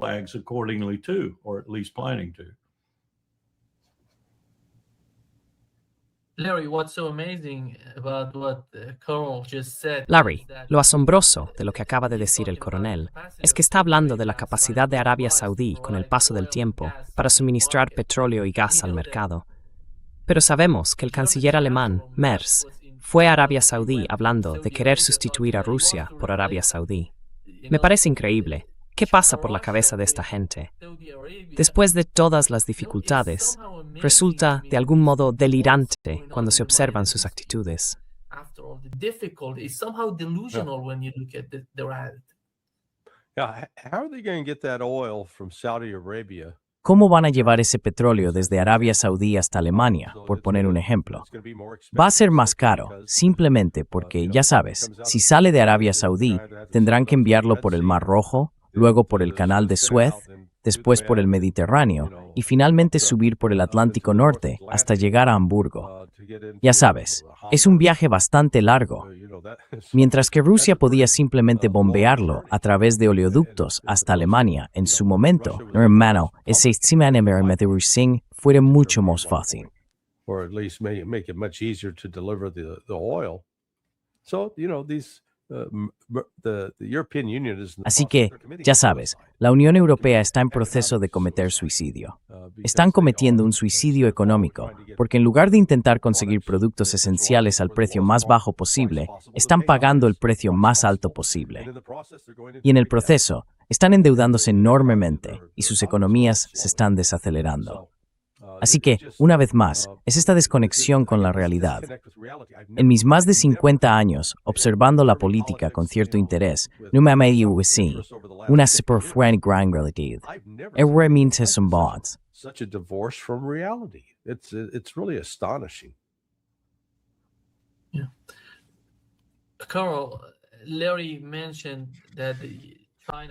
Larry, lo asombroso de lo que acaba de decir el coronel es que está hablando de la capacidad de Arabia Saudí con el paso del tiempo para suministrar petróleo y gas al mercado. Pero sabemos que el canciller alemán, Merz, fue a Arabia Saudí hablando de querer sustituir a Rusia por Arabia Saudí. Me parece increíble. ¿Qué pasa por la cabeza de esta gente? Después de todas las dificultades, resulta de algún modo delirante cuando se observan sus actitudes. ¿Cómo van a llevar ese petróleo desde Arabia Saudí hasta Alemania, por poner un ejemplo? Va a ser más caro, simplemente porque, ya sabes, si sale de Arabia Saudí, tendrán que enviarlo por el Mar Rojo, luego por el Canal de Suez, después por el Mediterráneo y finalmente subir por el Atlántico Norte hasta llegar a Hamburgo. Ya sabes, es un viaje bastante largo. Mientras que Rusia podía simplemente bombearlo a través de oleoductos hasta Alemania en su momento, hermano, ese sistema fuera mucho más fácil. Así que, ya sabes, la Unión Europea está en proceso de cometer suicidio. Están cometiendo un suicidio económico, porque en lugar de intentar conseguir productos esenciales al precio más bajo posible, están pagando el precio más alto posible. Y en el proceso, están endeudándose enormemente y sus economías se están desacelerando. Así que, una vez más, es esta desconexión con la realidad. En mis más de 50 años, observando la política con cierto interés, no me ha medido así, una super fuerte gran realidad. Son bots.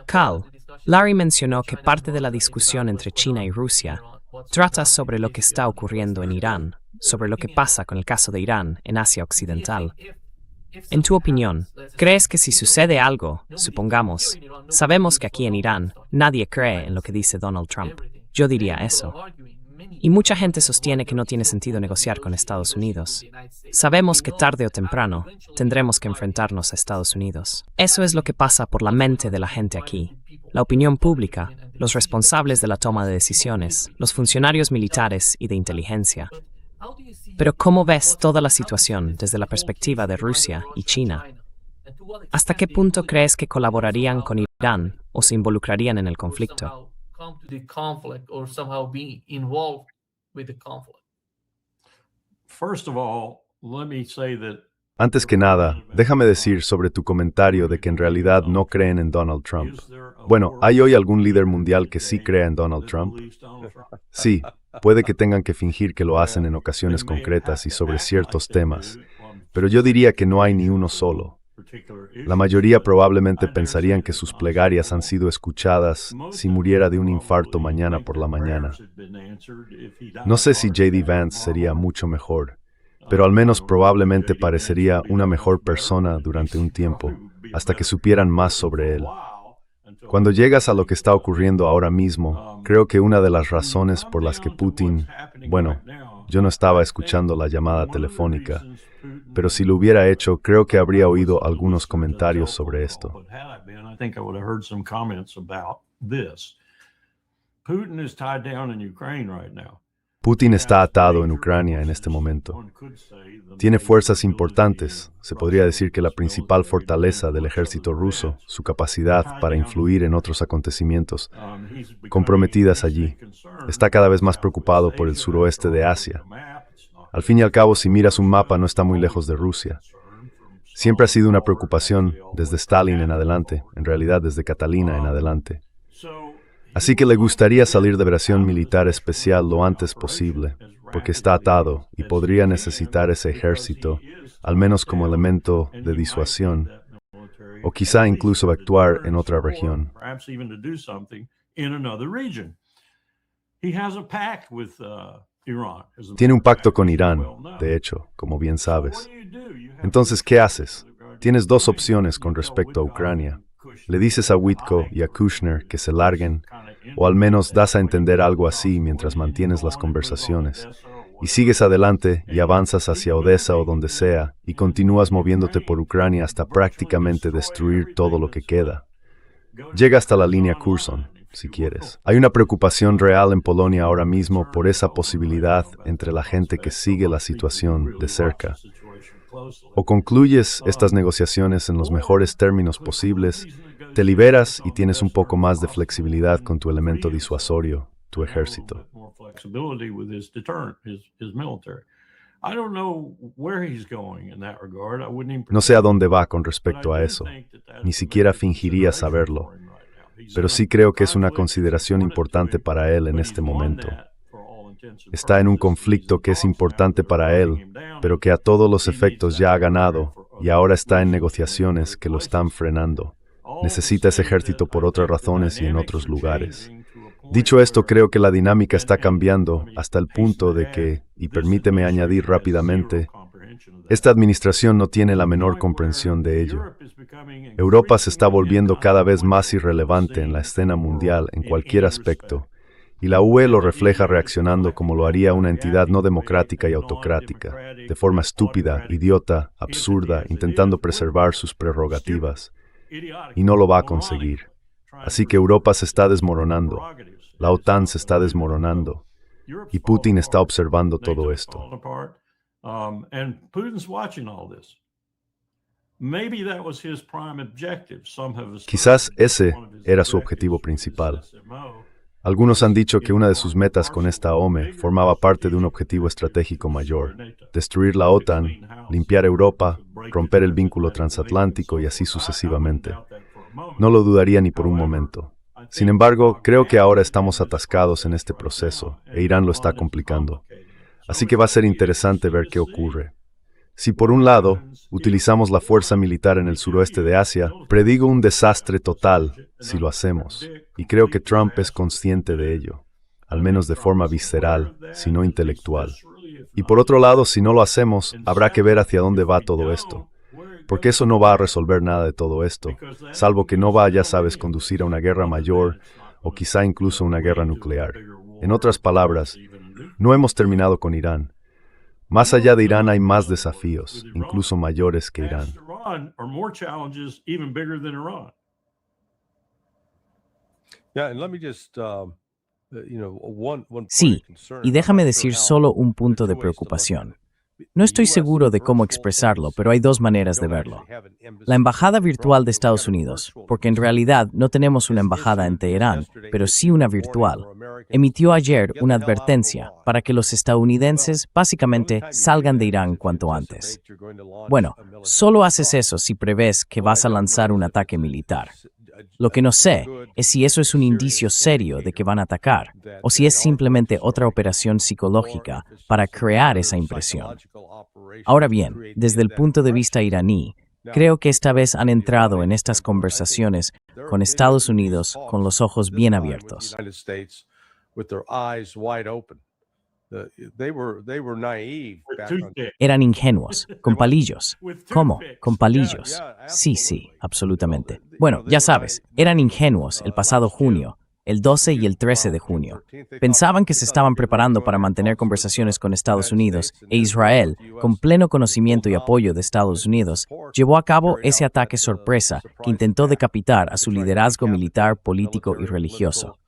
Carl, Larry mencionó que parte de la discusión entre China y Rusia trata sobre lo que está ocurriendo en Irán, sobre lo que pasa con el caso de Irán en Asia Occidental. En tu opinión, ¿crees que si sucede algo, supongamos, sabemos que aquí en Irán nadie cree en lo que dice Donald Trump? Yo diría eso. Y mucha gente sostiene que no tiene sentido negociar con Estados Unidos. Sabemos que tarde o temprano tendremos que enfrentarnos a Estados Unidos. Eso es lo que pasa por la mente de la gente aquí. La opinión pública, los responsables de la toma de decisiones, los funcionarios militares y de inteligencia. Pero ¿cómo ves toda la situación desde la perspectiva de Rusia y China? ¿Hasta qué punto crees que colaborarían con Irán o se involucrarían en el conflicto? First of all, let me say that Antes que nada, déjame decir sobre tu comentario de que en realidad no creen en Donald Trump. Bueno, ¿hay hoy algún líder mundial que sí crea en Donald Trump? Sí, puede que tengan que fingir que lo hacen en ocasiones concretas y sobre ciertos temas, pero yo diría que no hay ni uno solo. La mayoría probablemente pensarían que sus plegarias han sido escuchadas si muriera de un infarto mañana por la mañana. No sé si J.D. Vance sería mucho mejor, pero al menos probablemente parecería una mejor persona durante un tiempo, hasta que supieran más sobre él. Cuando llegas a lo que está ocurriendo ahora mismo, creo que una de las razones por las que Putin, bueno, yo no estaba escuchando la llamada telefónica, pero si lo hubiera hecho, creo que habría oído algunos comentarios sobre esto. Putin está atado en Ucrania en este momento. Tiene fuerzas importantes, se podría decir que la principal fortaleza del ejército ruso, su capacidad para influir en otros acontecimientos, comprometidas allí. Está cada vez más preocupado por el suroeste de Asia. Al fin y al cabo, si miras un mapa, no está muy lejos de Rusia. Siempre ha sido una preocupación desde Stalin en adelante, en realidad desde Catalina en adelante. Así que le gustaría salir de operación militar especial lo antes posible, porque está atado y podría necesitar ese ejército, al menos como elemento de disuasión, o quizá incluso actuar en otra región. Tiene un pacto con Irán, de hecho, como bien sabes. Entonces, ¿qué haces? Tienes dos opciones con respecto a Ucrania. Le dices a Witko y a Kushner que se larguen, o al menos das a entender algo así mientras mantienes las conversaciones, y sigues adelante y avanzas hacia Odessa o donde sea, y continúas moviéndote por Ucrania hasta prácticamente destruir todo lo que queda. Llega hasta la línea Kherson, si quieres. Hay una preocupación real en Polonia ahora mismo por esa posibilidad entre la gente que sigue la situación de cerca. O concluyes estas negociaciones en los mejores términos posibles, te liberas y tienes un poco más de flexibilidad con tu elemento disuasorio, tu ejército. No sé a dónde va con respecto a eso, ni siquiera fingiría saberlo, pero sí creo que es una consideración importante para él en este momento. Está en un conflicto que es importante para él, pero que a todos los efectos ya ha ganado y ahora está en negociaciones que lo están frenando. Necesita ese ejército por otras razones y en otros lugares. Dicho esto, creo que la dinámica está cambiando hasta el punto de que, y permíteme añadir rápidamente, esta administración no tiene la menor comprensión de ello. Europa se está volviendo cada vez más irrelevante en la escena mundial en cualquier aspecto, y la UE lo refleja reaccionando como lo haría una entidad no democrática y autocrática, de forma estúpida, idiota, absurda, intentando preservar sus prerrogativas. Y no lo va a conseguir. Así que Europa se está desmoronando, la OTAN se está desmoronando, y Putin está observando todo esto. Quizás ese era su objetivo principal. Algunos han dicho que una de sus metas con esta OME formaba parte de un objetivo estratégico mayor: destruir la OTAN, limpiar Europa, romper el vínculo transatlántico y así sucesivamente. No lo dudaría ni por un momento. Sin embargo, creo que ahora estamos atascados en este proceso e Irán lo está complicando. Así que va a ser interesante ver qué ocurre. Si por un lado utilizamos la fuerza militar en el suroeste de Asia, predigo un desastre total si lo hacemos, y creo que Trump es consciente de ello, al menos de forma visceral, si no intelectual. Y por otro lado, si no lo hacemos, habrá que ver hacia dónde va todo esto, porque eso no va a resolver nada de todo esto, salvo que no va, ya sabes, conducir a una guerra mayor o quizá incluso una guerra nuclear. En otras palabras, No hemos terminado con Irán. Más allá de Irán hay más desafíos, incluso mayores que Irán. Sí, y déjame decir solo un punto de preocupación. No estoy seguro de cómo expresarlo, pero hay dos maneras de verlo. La embajada virtual de Estados Unidos, porque en realidad no tenemos una embajada en Teherán, pero sí una virtual, emitió ayer una advertencia para que los estadounidenses básicamente salgan de Irán cuanto antes. Bueno, solo haces eso si prevés que vas a lanzar un ataque militar. Lo que no sé es si eso es un indicio serio de que van a atacar, o si es simplemente otra operación psicológica para crear esa impresión. Ahora bien, desde el punto de vista iraní, creo que esta vez han entrado en estas conversaciones con Estados Unidos con los ojos bien abiertos. Eran ingenuos, con palillos. ¿Cómo? ¿Con palillos? Sí, absolutamente. Bueno, ya sabes, eran ingenuos el pasado junio, el 12 y el 13 de junio. Pensaban que se estaban preparando para mantener conversaciones con Estados Unidos e Israel, con pleno conocimiento y apoyo de Estados Unidos, llevó a cabo ese ataque sorpresa que intentó decapitar a su liderazgo militar, político y religioso.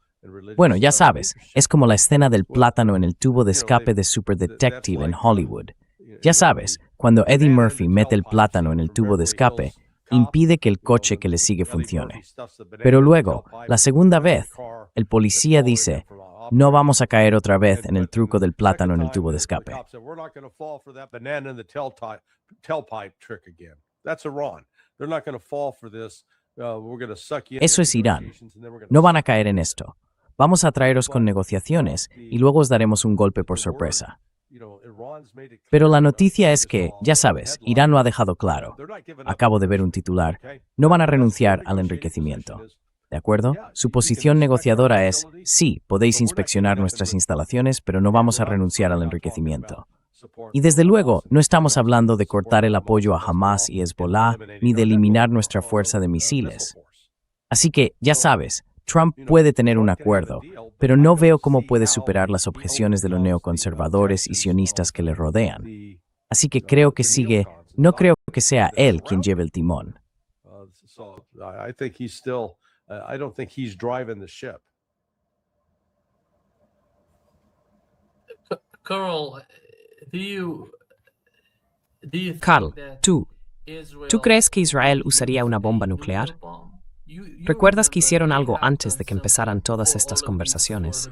Bueno, ya sabes, es como la escena del plátano en el tubo de escape de Super Detective en Hollywood. Ya sabes, cuando Eddie Murphy mete el plátano en el tubo de escape, impide que el coche que le sigue funcione. Pero luego, la segunda vez, el policía dice, no vamos a caer otra vez en el truco del plátano en el tubo de escape. Eso es Irán. No van a caer en esto. Vamos a traeros con negociaciones y luego os daremos un golpe por sorpresa. Pero la noticia es que, ya sabes, Irán lo ha dejado claro. Acabo de ver un titular. No van a renunciar al enriquecimiento. ¿De acuerdo? Su posición negociadora es, sí, podéis inspeccionar nuestras instalaciones, pero no vamos a renunciar al enriquecimiento. Y desde luego, no estamos hablando de cortar el apoyo a Hamas y Hezbollah, ni de eliminar nuestra fuerza de misiles. Así que, ya sabes, Trump puede tener un acuerdo, pero no veo cómo puede superar las objeciones de los neoconservadores y sionistas que le rodean. Así que creo que no creo que sea él quien lleve el timón. Carl, ¿tú crees que Israel usaría una bomba nuclear? ¿Recuerdas que hicieron algo antes de que empezaran todas estas conversaciones?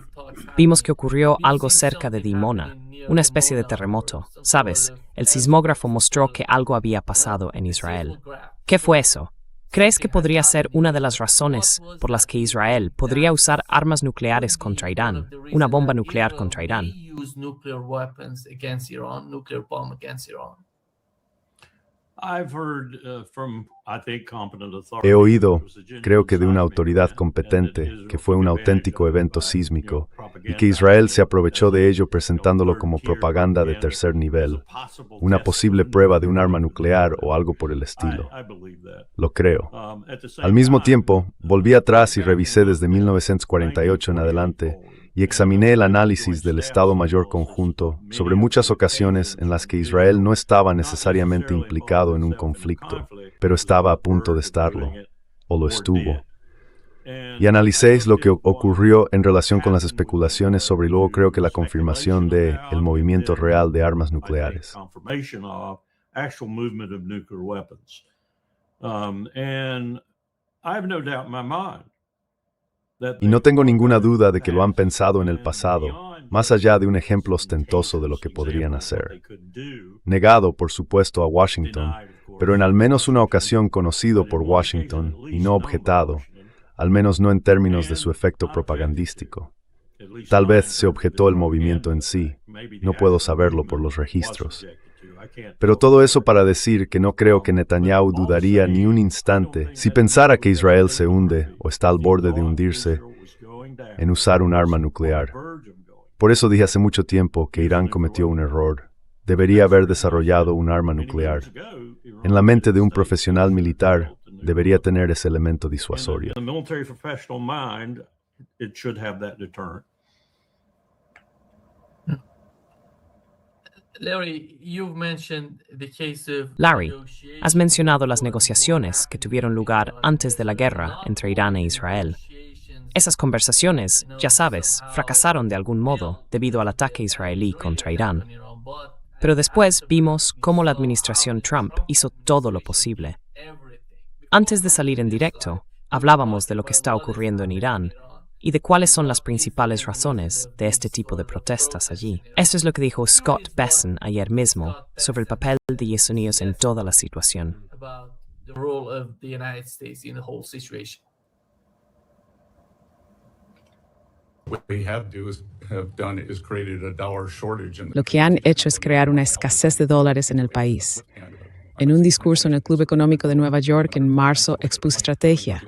Vimos que ocurrió algo cerca de Dimona, una especie de terremoto. ¿Sabes? El sismógrafo mostró que algo había pasado en Israel. ¿Qué fue eso? ¿Crees que podría ser una de las razones por las que Israel podría usar armas nucleares contra Irán, una bomba nuclear contra Irán? He oído, creo que de una autoridad competente, que fue un auténtico evento sísmico y que Israel se aprovechó de ello presentándolo como propaganda de tercer nivel, una posible prueba de un arma nuclear o algo por el estilo. Lo creo. Al mismo tiempo, volví atrás y revisé desde 1948 en adelante y examiné el análisis del Estado Mayor Conjunto sobre muchas ocasiones en las que Israel no estaba necesariamente implicado en un conflicto, pero estaba a punto de estarlo, o lo estuvo. Y analicéis lo que ocurrió en relación con las especulaciones sobre y luego creo que la confirmación de el movimiento real de armas nucleares. Y no tengo ninguna duda de que lo han pensado en el pasado, más allá de un ejemplo ostentoso de lo que podrían hacer. Negado, por supuesto, a Washington, pero en al menos una ocasión conocido por Washington y no objetado, al menos no en términos de su efecto propagandístico. Tal vez se objetó el movimiento en sí, no puedo saberlo por los registros. Pero todo eso para decir que no creo que Netanyahu dudaría ni un instante, si pensara que Israel se hunde o está al borde de hundirse, en usar un arma nuclear. Por eso dije hace mucho tiempo que Irán cometió un error. Debería haber desarrollado un arma nuclear. En la mente de un profesional militar, debería tener ese elemento disuasorio. Larry, has mencionado las negociaciones que tuvieron lugar antes de la guerra entre Irán e Israel. Esas conversaciones, ya sabes, fracasaron de algún modo debido al ataque israelí contra Irán. Pero después vimos cómo la administración Trump hizo todo lo posible. Antes de salir en directo, hablábamos de lo que está ocurriendo en Irán y de cuáles son las principales razones de este tipo de protestas allí. Esto es lo que dijo Scott Bessent ayer mismo sobre el papel de Estados Unidos en toda la situación. Lo que han hecho es crear una escasez de dólares en el país. En un discurso en el Club Económico de Nueva York en marzo expuse estrategia.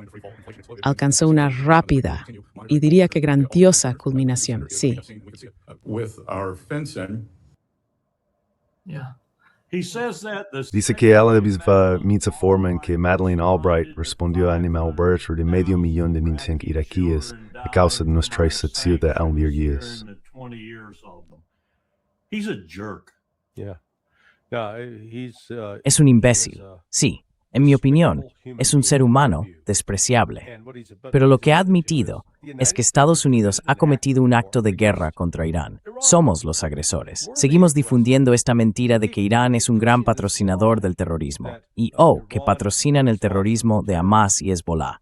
Alcanzó una rápida y diría que grandiosa culminación, sí. Dice que ela misma mitza forma en que Madeleine Albright respondió a Animal Birth de $500,000 de niños iraquíes a causa de nuestra sección de albergues. Yeah. No, Es un imbécil, sí. En mi opinión, es un ser humano despreciable. Pero lo que ha admitido es que Estados Unidos ha cometido un acto de guerra contra Irán. Somos los agresores. Seguimos difundiendo esta mentira de que Irán es un gran patrocinador del terrorismo y, que patrocinan el terrorismo de Hamas y Hezbollah.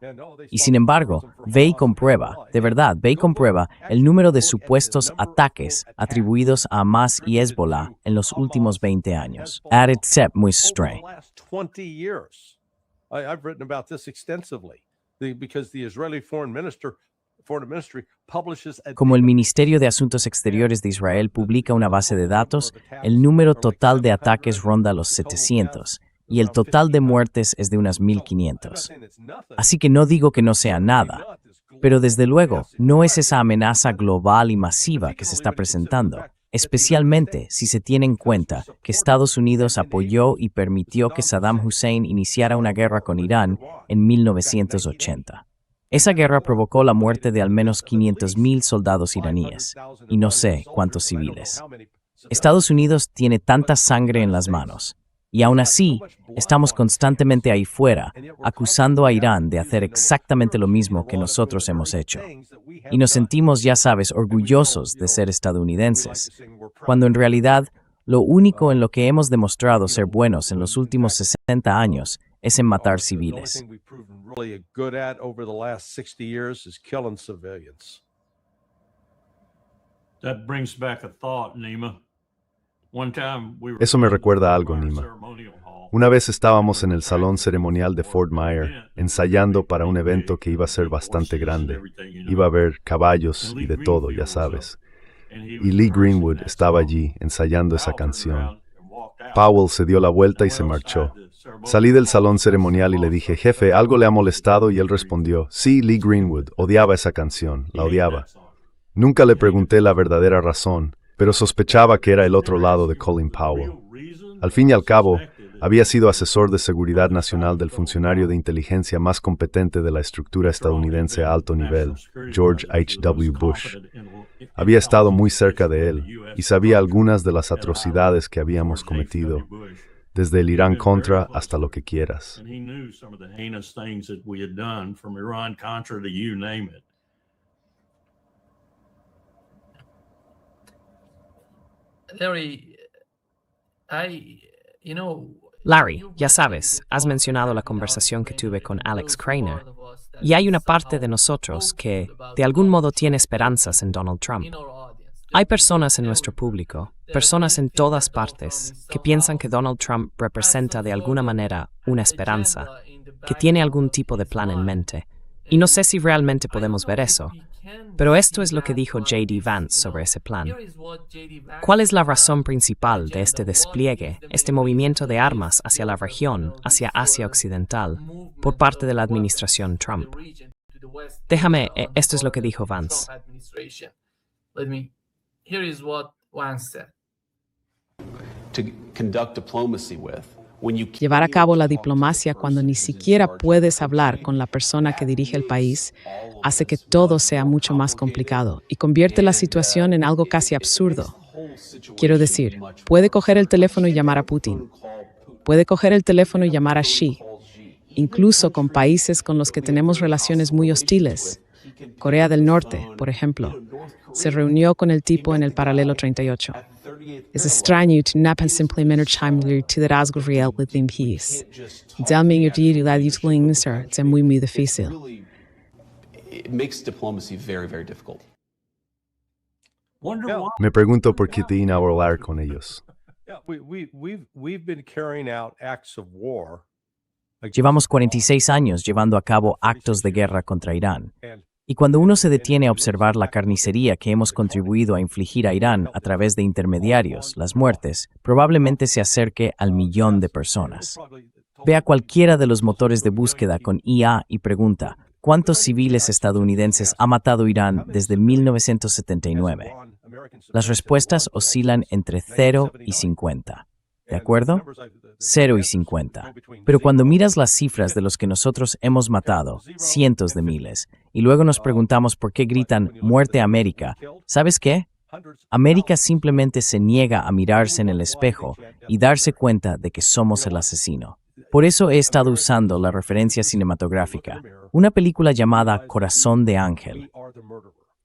Y sin embargo, ve y comprueba, de verdad, ve y comprueba el número de supuestos ataques atribuidos a Hamas y Hezbollah en los últimos 20 años. Added Sepp muy stray. 20 years. I've written about this extensively because the Israeli foreign ministry publishes Como el Ministerio de Asuntos Exteriores de Israel publica una base de datos, el número total de ataques ronda los 700 y el total de muertes es de unas 1,500. Así que no digo que no sea nada, pero desde luego no es esa amenaza global y masiva que se está presentando. Especialmente si se tiene en cuenta que Estados Unidos apoyó y permitió que Saddam Hussein iniciara una guerra con Irán en 1980. Esa guerra provocó la muerte de al menos 500,000 soldados iraníes, y no sé cuántos civiles. Estados Unidos tiene tanta sangre en las manos, y aún así estamos constantemente ahí fuera, acusando a Irán de hacer exactamente lo mismo que nosotros hemos hecho. Y nos sentimos, ya sabes, orgullosos de ser estadounidenses, cuando en realidad lo único en lo que hemos demostrado ser buenos en los últimos 60 años es en matar civiles. Eso me recuerda a algo, Nima. Una vez estábamos en el salón ceremonial de Fort Myer, ensayando para un evento que iba a ser bastante grande. Iba a haber caballos y de todo, ya sabes. Y Lee Greenwood estaba allí, ensayando esa canción. Powell se dio la vuelta y se marchó. Salí del salón ceremonial y le dije, jefe, ¿algo le ha molestado? Y él respondió, sí, Lee Greenwood, odiaba esa canción, la odiaba. Nunca le pregunté la verdadera razón, pero sospechaba que era el otro lado de Colin Powell. Al fin y al cabo, había sido asesor de seguridad nacional del funcionario de inteligencia más competente de la estructura estadounidense a alto nivel, George H.W. Bush. Había estado muy cerca de él y sabía algunas de las atrocidades que habíamos cometido, desde el Irán-Contra hasta lo que quieras. Larry, ya sabes, has mencionado la conversación que tuve con Alex Craner, y hay una parte de nosotros que, de algún modo, tiene esperanzas en Donald Trump. Hay personas en nuestro público, personas en todas partes, que piensan que Donald Trump representa de alguna manera una esperanza, que tiene algún tipo de plan en mente, y no sé si realmente podemos ver eso. Pero esto es lo que dijo J.D. Vance sobre ese plan. ¿Cuál es la razón principal de este despliegue, este movimiento de armas hacia la región, hacia Asia Occidental, por parte de la administración Trump? Déjame, esto es lo que dijo Vance. Llevar a cabo la diplomacia cuando ni siquiera puedes hablar con la persona que dirige el país hace que todo sea mucho más complicado y convierte la situación en algo casi absurdo. Quiero decir, puede coger el teléfono y llamar a Putin. Puede coger el teléfono y llamar a Xi, incluso con países con los que tenemos relaciones muy hostiles. Corea del Norte, por ejemplo, se reunió con el tipo en el paralelo 38. Es extraño que Nepal simplemente chimler till det asgo real with them peace. Delming y dir la utiliser es muy difícil. It makes diplomacy very, very difficult. Wonder why. Me pregunto por qué te iban a hablar con ellos. Yeah, we've been carrying out acts of war. Llevamos 46 años llevando a cabo actos de guerra contra Irán. And Y cuando uno se detiene a observar la carnicería que hemos contribuido a infligir a Irán a través de intermediarios, las muertes, probablemente se acerque al 1.000.000 de personas. Ve a cualquiera de los motores de búsqueda con IA y pregunta, ¿cuántos civiles estadounidenses ha matado Irán desde 1979? Las respuestas oscilan entre 0 y 50. ¿De acuerdo? 0 y 50. Pero cuando miras las cifras de los que nosotros hemos matado, cientos de miles, y luego nos preguntamos por qué gritan «Muerte a América», ¿sabes qué? América simplemente se niega a mirarse en el espejo y darse cuenta de que somos el asesino. Por eso he estado usando la referencia cinematográfica, una película llamada Corazón de Ángel.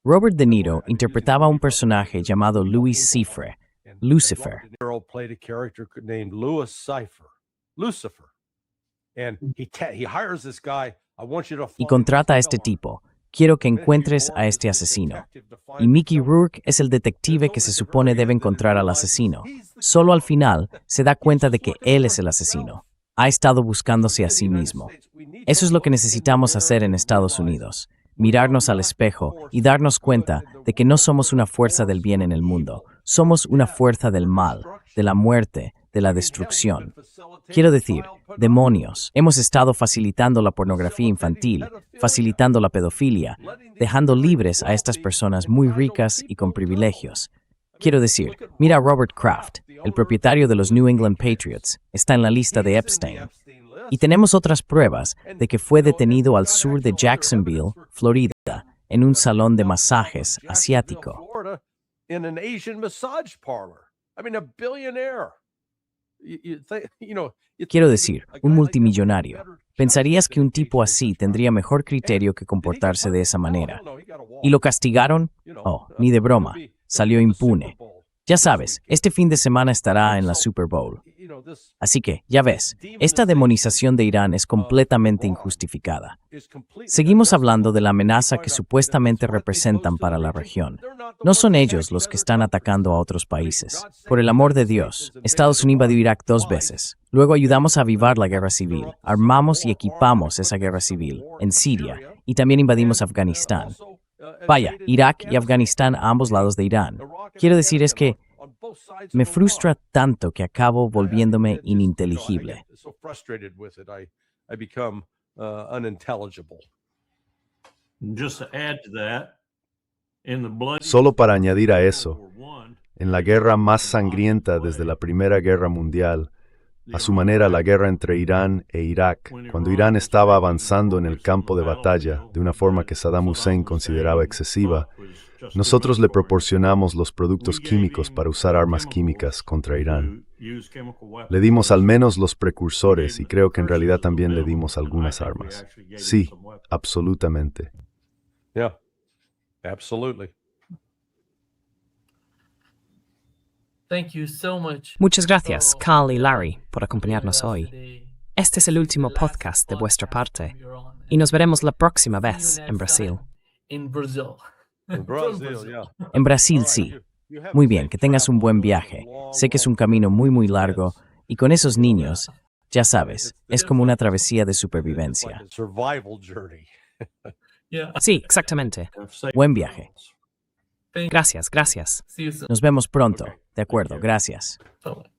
Robert De Niro interpretaba a un personaje llamado Louis Cypher, Lucifer. De Niro played a character named Louis Cypher, Lucifer, and he hires this guy. I want you to Y contrata a este tipo. Quiero que encuentres a este asesino. Y Mickey Rourke es el detective que se supone debe encontrar al asesino. Solo al final se da cuenta de que él es el asesino. Ha estado buscándose a sí mismo. Eso es lo que necesitamos hacer en Estados Unidos. Mirarnos al espejo y darnos cuenta de que no somos una fuerza del bien en el mundo. Somos una fuerza del mal, de la muerte, de la destrucción. Quiero decir, demonios. Hemos estado facilitando la pornografía infantil, facilitando la pedofilia, dejando libres a estas personas muy ricas y con privilegios. Quiero decir, mira a Robert Kraft, el propietario de los New England Patriots, está en la lista de Epstein. Y tenemos otras pruebas de que fue detenido al sur de Jacksonville, Florida, en un salón de masajes asiático. In an Asian massage parlor. I mean, a billionaire. Quiero decir, un multimillonario. ¿Pensarías que un tipo así tendría mejor criterio que comportarse de esa manera? ¿Y lo castigaron? Oh, ni de broma. Salió impune. Ya sabes, este fin de semana estará en la Super Bowl. Así que, ya ves, esta demonización de Irán es completamente injustificada. Seguimos hablando de la amenaza que supuestamente representan para la región. No son ellos los que están atacando a otros países. Por el amor de Dios, Estados Unidos invadió Irak 2 veces. Luego ayudamos a avivar la guerra civil. Armamos y equipamos esa guerra civil en Siria y también invadimos Afganistán. Vaya, Irak y Afganistán a ambos lados de Irán. Quiero decir es que me frustra tanto que acabo volviéndome ininteligible. Just to add to that, in the blood. Solo para añadir a eso, en la guerra más sangrienta desde la Primera Guerra Mundial, a su manera la guerra entre Irán e Irak, cuando Irán estaba avanzando en el campo de batalla de una forma que Saddam Hussein consideraba excesiva, nosotros le proporcionamos los productos químicos para usar armas químicas contra Irán. Le dimos al menos los precursores y creo que en realidad también le dimos algunas armas. Sí, absolutamente. Yeah, absolutely. Thank you so much. Muchas gracias, Carl y Larry, por acompañarnos hoy. Este es el último podcast de vuestra parte y nos veremos la próxima vez en Brasil. In Brazil. In Brazil, yeah. En Brasil sí. Muy bien, que tengas un buen viaje. Sé que es un camino muy largo y con esos niños, ya sabes, es como una travesía de supervivencia. Survival journey. Yeah. Sí, exactamente. Buen viaje. Gracias, gracias. See you soon. Nos vemos pronto. De acuerdo, gracias. Bye-bye.